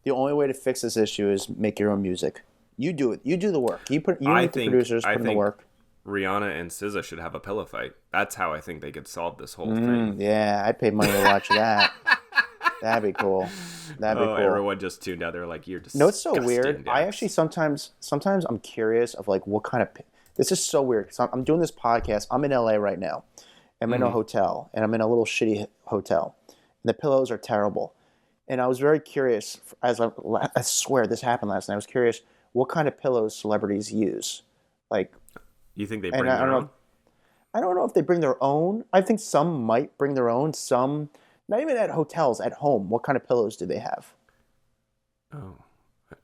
The only way to fix this issue is make your own music. You do it. You do the work. You make the producers put in the work. Rihanna and SZA should have a pillow fight. That's how I think they could solve this whole thing. Yeah, I'd pay money to watch that. That'd be cool. That'd be cool. Everyone just tuned out. They're like, "You're disgusting." No, it's so weird. Dax. I actually sometimes I'm curious of like what kind of. This is so weird because I'm doing this podcast. I'm in LA right now. I'm in a hotel, and I'm in a little shitty hotel, and the pillows are terrible. And I was very curious. I swear this happened last night. I was curious what kind of pillows celebrities use. Like, you think they bring their own? I don't know if they bring their own. I think some might bring their own. Some. Not even at hotels, at home. What kind of pillows do they have? Oh.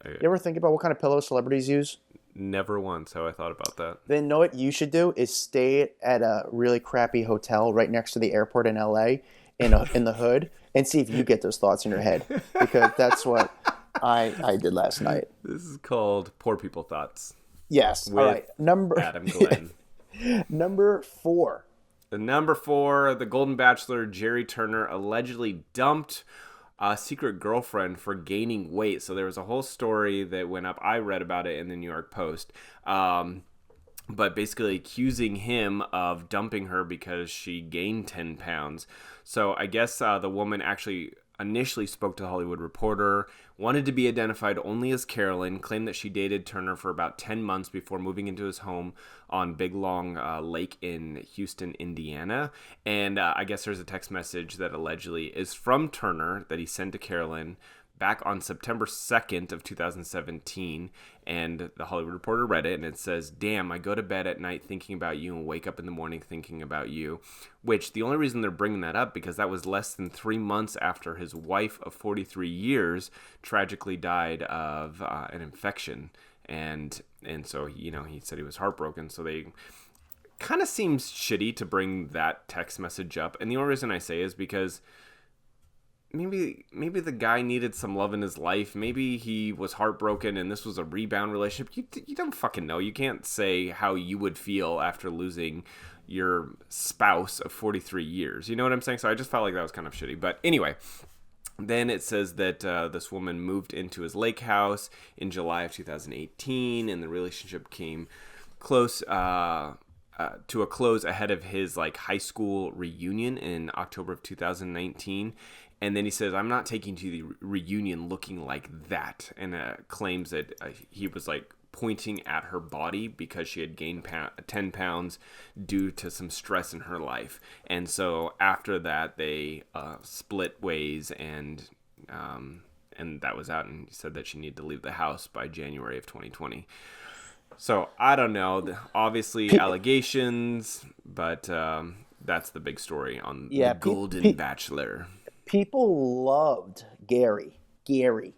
You ever think about what kind of pillows celebrities use? Never once have I thought about that. Then know what you should do is stay at a really crappy hotel right next to the airport in LA in the hood and see if you get those thoughts in your head. Because that's what I did last night. This is called Poor People Thoughts. Yes. With all right. Adam Glyn. Number 4. Number 4, the Golden Bachelor Jerry Turner allegedly dumped a secret girlfriend for gaining weight. So there was a whole story that went up. I read about it in the New York Post. But basically accusing him of dumping her because she gained 10 pounds. So I guess the woman actually initially spoke to the Hollywood Reporter, wanted to be identified only as Carolyn, claimed that she dated Turner for about 10 months before moving into his home on Big Long Lake in Houston, Indiana. And I guess there's a text message that allegedly is from Turner that he sent to Carolyn back on September 2nd of 2017, and the Hollywood Reporter read it, and it says, "Damn, I go to bed at night thinking about you and wake up in the morning thinking about you," which the only reason they're bringing that up because that was less than 3 months after his wife of 43 years tragically died of an infection, and so, you know, he said he was heartbroken, so they kind of seems shitty to bring that text message up, and the only reason I say is because maybe the guy needed some love in his life. Maybe he was heartbroken and this was a rebound relationship. You don't fucking know. You can't say how you would feel after losing your spouse of 43 years. You know what I'm saying? So I just felt like that was kind of shitty. But anyway, then it says that this woman moved into his lake house in July of 2018, and the relationship came close to a close ahead of his like high school reunion in October of 2019. And then he says, "I'm not taking to the reunion looking like that," and claims that he was like pointing at her body because she had gained 10 pounds due to some stress in her life. And so after that, they split ways, and that was out. And he said that she needed to leave the house by January of 2020. So I don't know. Obviously allegations, but that's the big story on the Golden Bachelor. People loved Gary. Gary.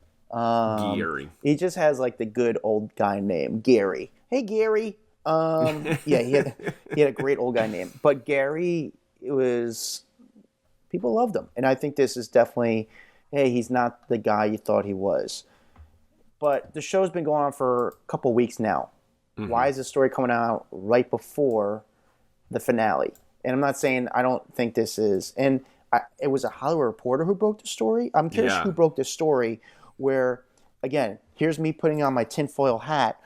He just has like the good old guy name, Gary. Hey, Gary. Yeah, he had a great old guy name. But Gary, people loved him. And I think this is definitely, hey, he's not the guy you thought he was. But the show's been going on for a couple weeks now. Mm-hmm. Why is this story coming out right before the finale? And I'm not saying I don't think this is. And it was a Hollywood Reporter who broke the story. I'm curious who broke the story where, again, here's me putting on my tinfoil hat.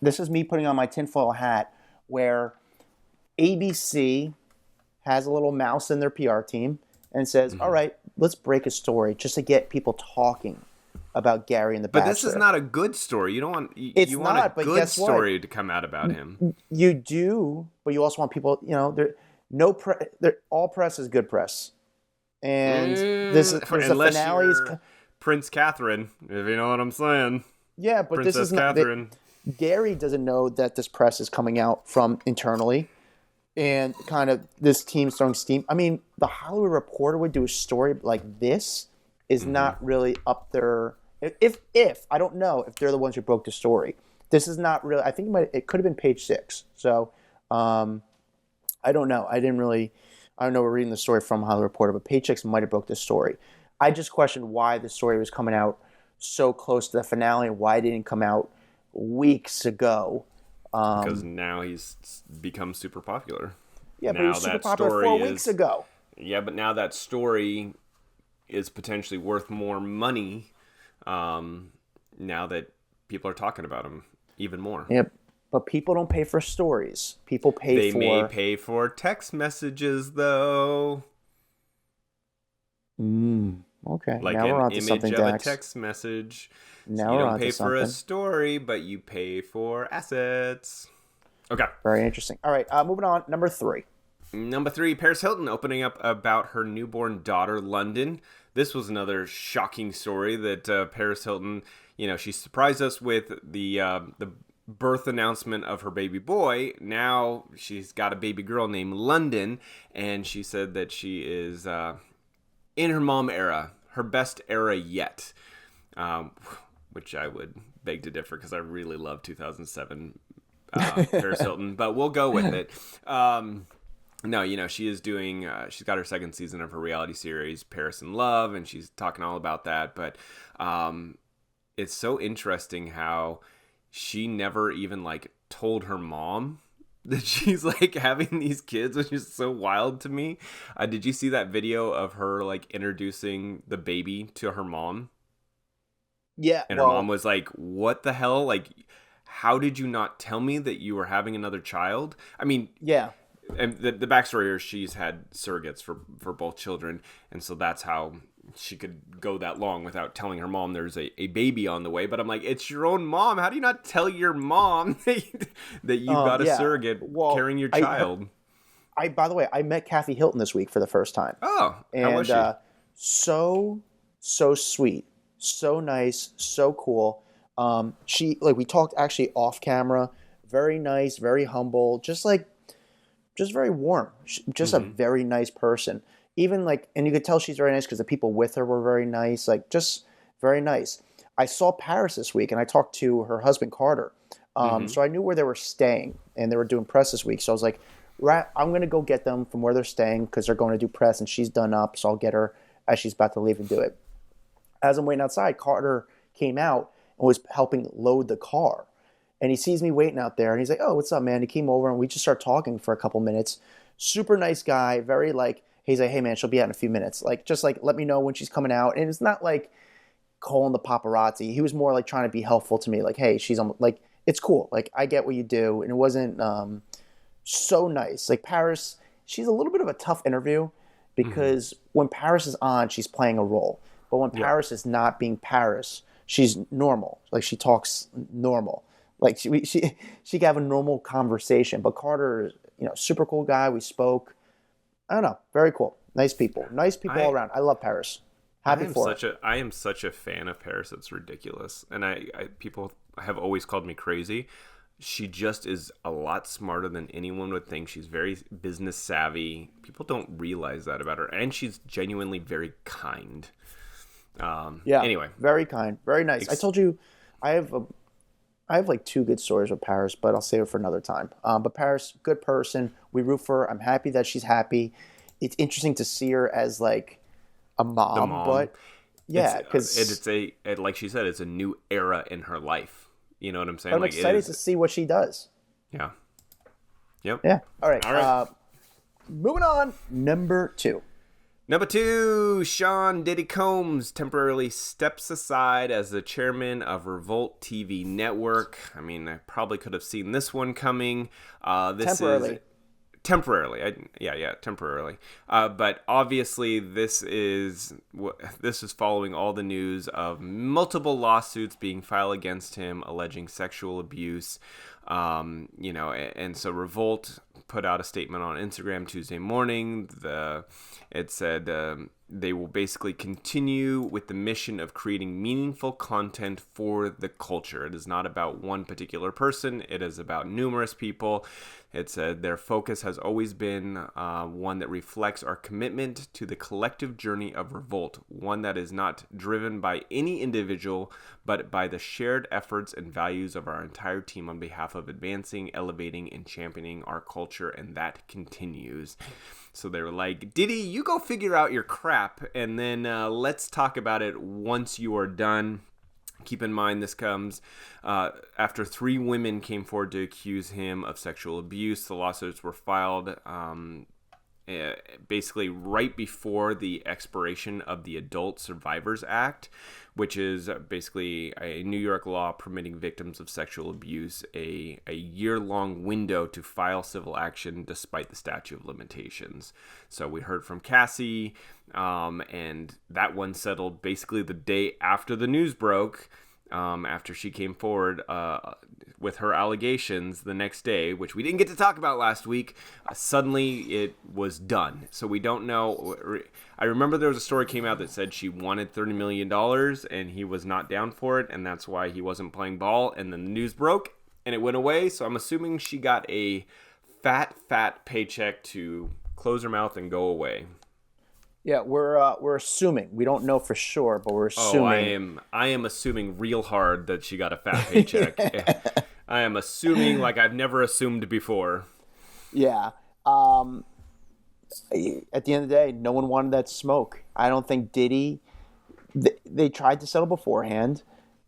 This is me putting on my tinfoil hat where ABC has a little mouse in their PR team and says, all right, let's break a story just to get people talking about Gary and the Bachelor. But this is not a good story. You don't want you want a good story to come out about him. You do, but you also want people, you know, all press is good press. And there's the finales. Prince Catherine, if you know what I'm saying. Yeah, but Princess this is not. Gary doesn't know that this press is coming out from internally, and kind of this team's throwing steam. I mean, the Hollywood Reporter would do a story like this is not really up there. If I don't know if they're the ones who broke the story, this is not really. I think it could have been Page 6. So I don't know. I don't know. We're reading the story from Hollywood Reporter, but Page 6 might have broke this story. I just questioned why the story was coming out so close to the finale and why it didn't come out weeks ago. Because now he's become super popular. Yeah, but he Now was super that popular story 4 weeks ago. Yeah, but now that story is potentially worth more money now that people are talking about him even more. Yep. But people don't pay for stories. People pay They for... may pay for text messages, though. Okay, Like now we're an on to something, image of a Dax. text message. Now So you we're don't on pay to for a something. story, but you pay for assets. Okay. Very interesting. All right, moving on. Number 3. Number 3, Paris Hilton opening up about her newborn daughter, London. This was another shocking story that Paris Hilton, she surprised us with the birth announcement of her baby boy. Now she's got a baby girl named London, and she said that she is in her mom era, her best era yet, which I would beg to differ because I really love 2007 Paris Hilton, but we'll go with it. No, she is doing, she's got her second season of her reality series, Paris in Love, and she's talking all about that. But it's so interesting how she never even, told her mom that she's, having these kids, which is so wild to me. Did you see that video of her, introducing the baby to her mom? Yeah, And her mom was like, what the hell? How did you not tell me that you were having another child? I mean... Yeah. And the backstory is she's had surrogates for both children, and so that's how she could go that long without telling her mom there's a baby on the way. But I'm like, it's your own mom. How do you not tell your mom that you've got a surrogate carrying your child? By the way, I met Kathy Hilton this week for the first time. Oh, how was she? So sweet, so nice, so cool. We talked actually off camera. Very nice, very humble, just very warm, just a very nice person. Even and you could tell she's very nice because the people with her were very nice, just very nice. I saw Paris this week and I talked to her husband Carter. So I knew where they were staying and they were doing press this week. So I was like, right, I'm going to go get them from where they're staying because they're going to do press and she's done up. So I'll get her as she's about to leave and do it. As I'm waiting outside, Carter came out and was helping load the car. And he sees me waiting out there, and he's like, "Oh, what's up, man?" He came over, and we just started talking for a couple minutes. Super nice guy, very he's like, "Hey, man, she'll be out in a few minutes." Just let me know when she's coming out. And it's not calling the paparazzi. He was more trying to be helpful to me. Hey, she's on. It's cool. I get what you do, and it wasn't so nice. Paris, she's a little bit of a tough interview because when Paris is on, she's playing a role, but when Paris is not being Paris, she's normal. She talks normal. She could have a normal conversation, but Carter, super cool guy. We spoke. I don't know, very cool. Nice people all around. I love Paris. Happy for her. I am such a fan of Paris. It's ridiculous, and people have always called me crazy. She just is a lot smarter than anyone would think. She's very business savvy. People don't realize that about her, and she's genuinely very kind. Anyway, very kind, very nice. I told you, I have 2 good stories with Paris, but I'll save it for another time. But Paris, good person. We root for her. I'm happy that she's happy. It's interesting to see her as a mom, but yeah, because like she said, it's a new era in her life. You know what I'm saying? I'm excited to see what she does. Yeah. Yep. Yeah. All right. Moving on. Number 2. Number 2, Sean Diddy Combs temporarily steps aside as the chairman of Revolt TV Network. I mean, I probably could have seen this one coming. Temporarily. Temporarily. But obviously, this is following all the news of multiple lawsuits being filed against him alleging sexual abuse. And so Revolt put out a statement on Instagram Tuesday morning. It said they will basically continue with the mission of creating meaningful content for the culture. It is not about one particular person. It is about numerous people. It said their focus has always been one that reflects our commitment to the collective journey of revolt, one that is not driven by any individual, but by the shared efforts and values of our entire team on behalf of advancing, elevating, and championing our culture, and that continues. So they were like, Diddy, you go figure out your crap, and then let's talk about it once you are done. Keep in mind, this comes after 3 women came forward to accuse him of sexual abuse. The lawsuits were filed basically right before the expiration of the Adult Survivors Act, which is basically a New York law permitting victims of sexual abuse a year-long window to file civil action despite the statute of limitations. So we heard from Cassie, and that one settled basically the day after the news broke. After she came forward with her allegations the next day, which we didn't get to talk about last week, suddenly it was done. So we don't know. I remember there was a story came out that said she wanted $30 million and he was not down for it, and that's why he wasn't playing ball. And then the news broke and it went away. So I'm assuming she got a fat paycheck to close her mouth and go away. Yeah, we're assuming. We don't know for sure, but we're assuming. I am assuming real hard that she got a fat paycheck. I am assuming like I've never assumed before. Yeah. At the end of the day, no one wanted that smoke. I don't think Diddy. They tried to settle beforehand,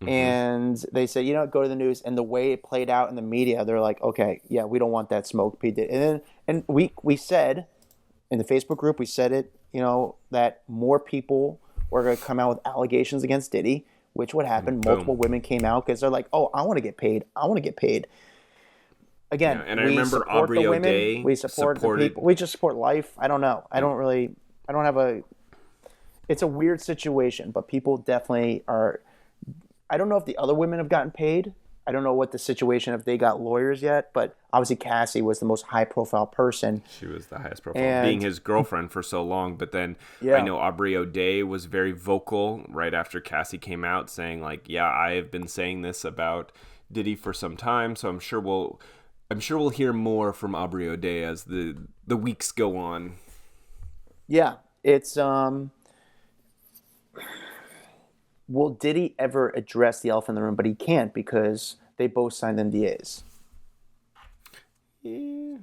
and they said, go to the news. And the way it played out in the media, they're like, okay, yeah, we don't want that smoke. P Diddy. And we said in the Facebook group, we said it. That more people were going to come out with allegations against Diddy, which would happen. Boom. Multiple women came out because they're like, oh, I want to get paid. Again, yeah, and I remember Aubrey O'Day we support the people. We just support life. I don't know. It's a weird situation, but people definitely are. I don't know if the other women have gotten paid. I don't know what the situation, if they got lawyers yet, but obviously Cassie was the most high-profile person. She was the highest profile, being his girlfriend for so long. But then I know Aubrey O'Day was very vocal right after Cassie came out saying, like, yeah, I have been saying this about Diddy for some time, so I'm sure we'll hear more from Aubrey O'Day as the weeks go on. Yeah, it's will Diddy ever address the elephant in the room? But he can't because they both signed NDAs. Yeah,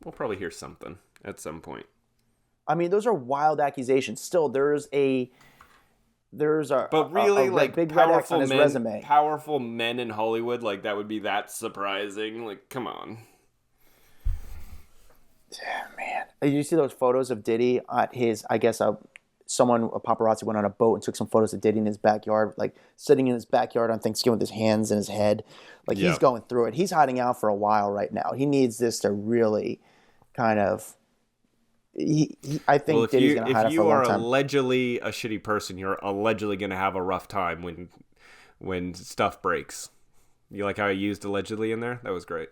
we'll probably hear something at some point. I mean, those are wild accusations. Still, there's a but really a like big red X on his resume. Powerful men in Hollywood, like that would be that surprising. Like, come on. Yeah, man. Did you see those photos of Diddy at his, I guess, a paparazzi went on a boat and took some photos of Diddy in his backyard, like sitting in his backyard on Thanksgiving with his hands in his head. Like he's going through it. He's hiding out for a while right now. He needs this to really kind of, I think Diddy's going to hide out for a long time. If you are allegedly a shitty person, you're allegedly going to have a rough time when stuff breaks. You like how I used allegedly in there? That was great.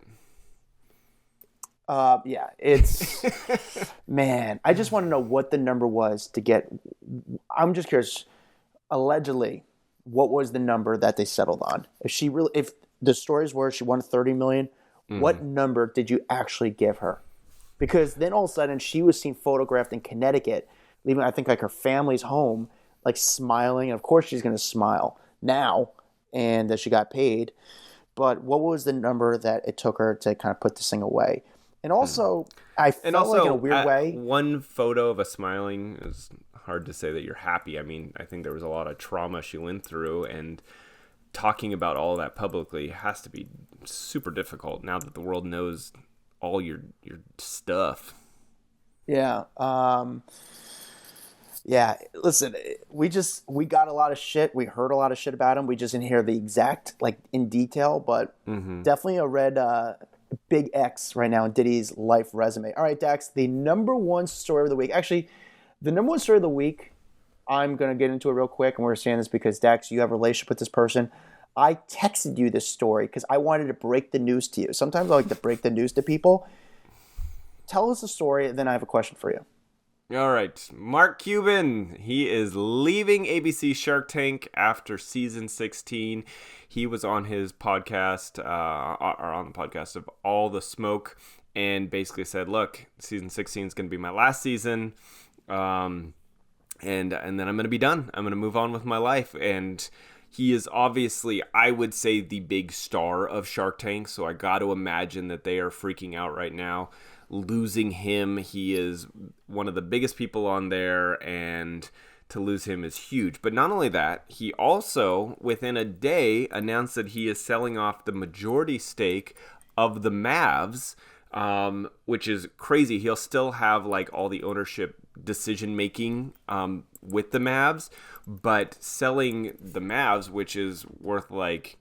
Yeah, it's man. I just want to know what the number was to get. I'm just curious. Allegedly, what was the number that they settled on? If the stories were she won $30 million, what number did you actually give her? Because then all of a sudden she was seen photographed in Connecticut, leaving I think like her family's home, like smiling. And of course she's going to smile now, and that she got paid. But what was the number that it took her to kind of put this thing away? And also, I felt like in a weird way. One photo of a smiling is hard to say that you're happy. I mean, I think there was a lot of trauma she went through, and talking about all of that publicly has to be super difficult now that the world knows all your stuff. Yeah. Yeah. Listen, we got a lot of shit. We heard a lot of shit about him. We just didn't hear the exact, like, in detail, but definitely a red big X right now in Diddy's life resume. All right, Dax, the number one story of the week. Actually, the number one story of the week, I'm going to get into it real quick, and we're saying this because, Dax, you have a relationship with this person. I texted you this story because I wanted to break the news to you. Sometimes I like to break the news to people. Tell us the story, and then I have a question for you. All right. Mark Cuban, he is leaving ABC Shark Tank after season 16. He was on his podcast, or on the podcast of All the Smoke, and basically said, look, season 16 is going to be my last season, and then I'm going to be done. I'm going to move on with my life. And he is obviously, I would say, the big star of Shark Tank, so I got to imagine that they are freaking out right now. Losing him, he is one of the biggest people on there, and to lose him is huge. But not only that, he also, within a day, announced that he is selling off the majority stake of the Mavs, which is crazy. He'll still have like all the ownership decision making with the Mavs, but selling the Mavs, which is worth like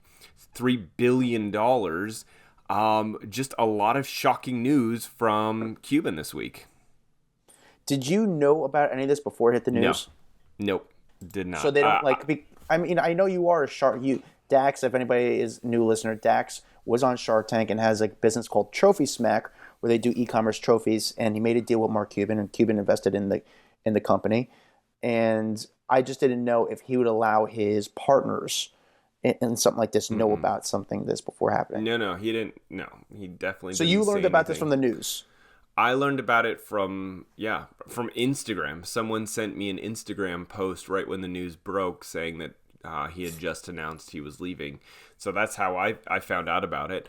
$3 billion, just a lot of shocking news from Cuban this week. Did you know about any of this before it hit the news? No. Nope. Did not. So they don't I mean, I know you are a Shark. Dax, if anybody is a new listener, Dax was on Shark Tank and has a business called Trophy Smack where they do e-commerce trophies, and he made a deal with Mark Cuban, and Cuban invested in the company. And I just didn't know if he would allow his partners in something like this know about something this before happening. No, he didn't. No, he definitely. So didn't you learned say about this anything. from the news. I learned about it from Instagram. Someone sent me an Instagram post right when the news broke saying that he had just announced he was leaving. So that's how I found out about it.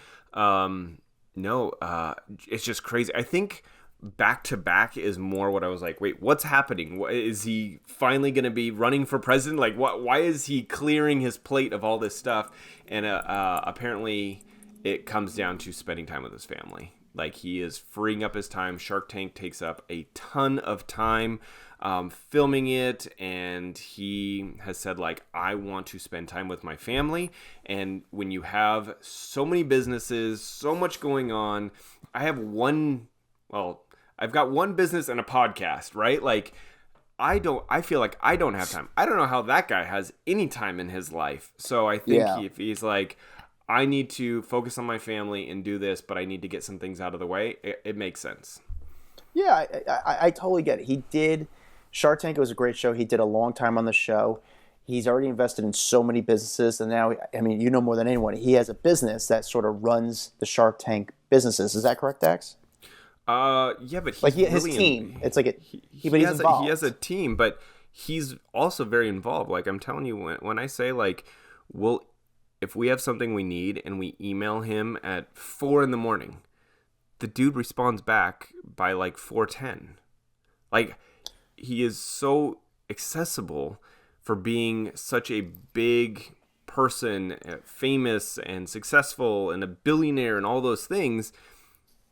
It's just crazy. I think back to back is more what I was like, wait, what's happening? Is he finally going to be running for president? Like, why is he clearing his plate of all this stuff? And apparently it comes down to spending time with his family. Like, he is freeing up his time. Shark Tank takes up a ton of time filming it, and he has said, like, I want to spend time with my family. And when you have so many businesses, so much going on, I've got one business and a podcast, right? Like, I feel like I don't have time. I don't know how that guy has any time in his life. So I think if he's like, I need to focus on my family and do this, but I need to get some things out of the way, it makes sense. Yeah, I totally get it. He did. Shark Tank was a great show. He did a long time on the show. He's already invested in so many businesses. And now, I mean, you know more than anyone, he has a business that sort of runs the Shark Tank businesses. Is that correct, Dax? Yeah, but he's like his really team. It's like he has a team, but he's also very involved. Like, I'm telling you, when I say, like, if we have something we need and we email him at 4 a.m, the dude responds back by like 4:10. Like, he is so accessible for being such a big person, famous and successful and a billionaire and all those things.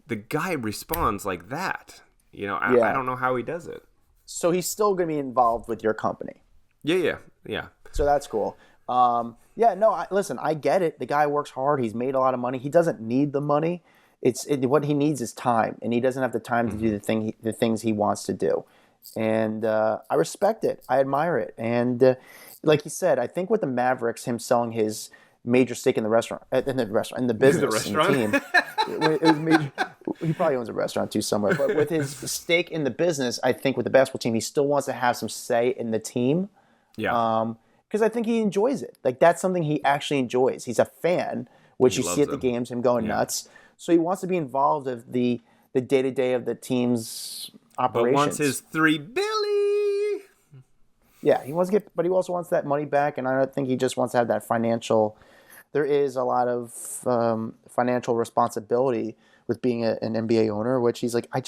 The guy responds like that. You know, I don't know how he does it. So he's still going to be involved with your company. Yeah. So that's cool. Listen, I get it. The guy works hard. He's made a lot of money. He doesn't need the money. What he needs is time, and he doesn't have the time to do the things he wants to do. And I respect it. I admire it. And like you said, I think with the Mavericks, him selling his major stake in the business, in the team, it was major. He probably owns a restaurant too somewhere. But with his stake in the business, I think with the basketball team, he still wants to have some say in the team. Yeah. Because I think he enjoys it. Like, that's something he actually enjoys. He's a fan, which you see at the games, him going nuts. So he wants to be involved of the day-to-day of the team's operations. But wants his $3 billion. Yeah, he wants to get, but he also wants that money back, and I don't think he just wants to have that financial. There is a lot of financial responsibility with being an NBA owner, which he's like, I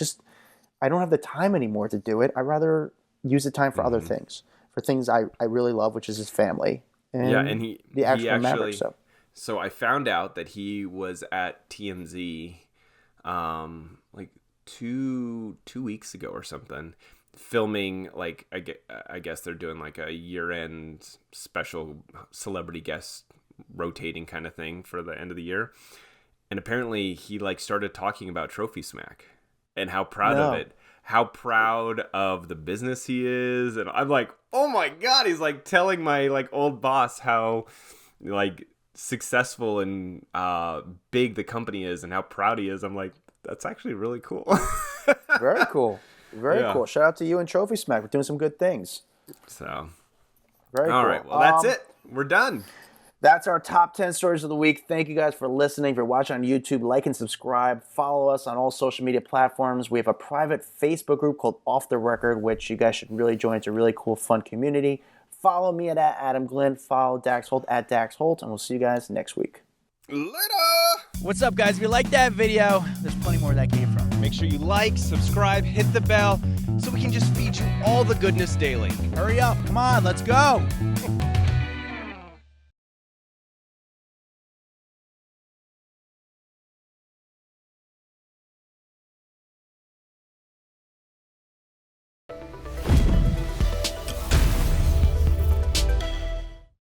don't have the time anymore to do it. I'd rather use the time for other things. For things I really love, which is his family. And the actual Mavericks. So I found out that he was at TMZ like two weeks ago or something, filming, like, I guess they're doing like a year-end special celebrity guest rotating kind of thing for the end of the year. And apparently he like started talking about Trophy Smack and how proud of it. How proud of the business he is. And I'm like, oh my God, he's like telling my like old boss how like successful and big the company is and how proud he is. I'm like, that's actually really cool. Very cool. Very cool. Shout out to you and Trophy Smack. We're doing some good things. So, very cool. All right. Well, that's it. We're done. That's our top 10 stories of the week. Thank you guys for listening. If you're watching on YouTube, like and subscribe. Follow us on all social media platforms. We have a private Facebook group called Off the Record, which you guys should really join. It's a really cool, fun community. Follow me at Adam Glyn. Follow Dax Holt at Dax Holt, and we'll see you guys next week. Later! What's up, guys? If you like that video, there's plenty more where that came from. Make sure you like, subscribe, hit the bell, so we can just feed you all the goodness daily. Hurry up. Come on, let's go.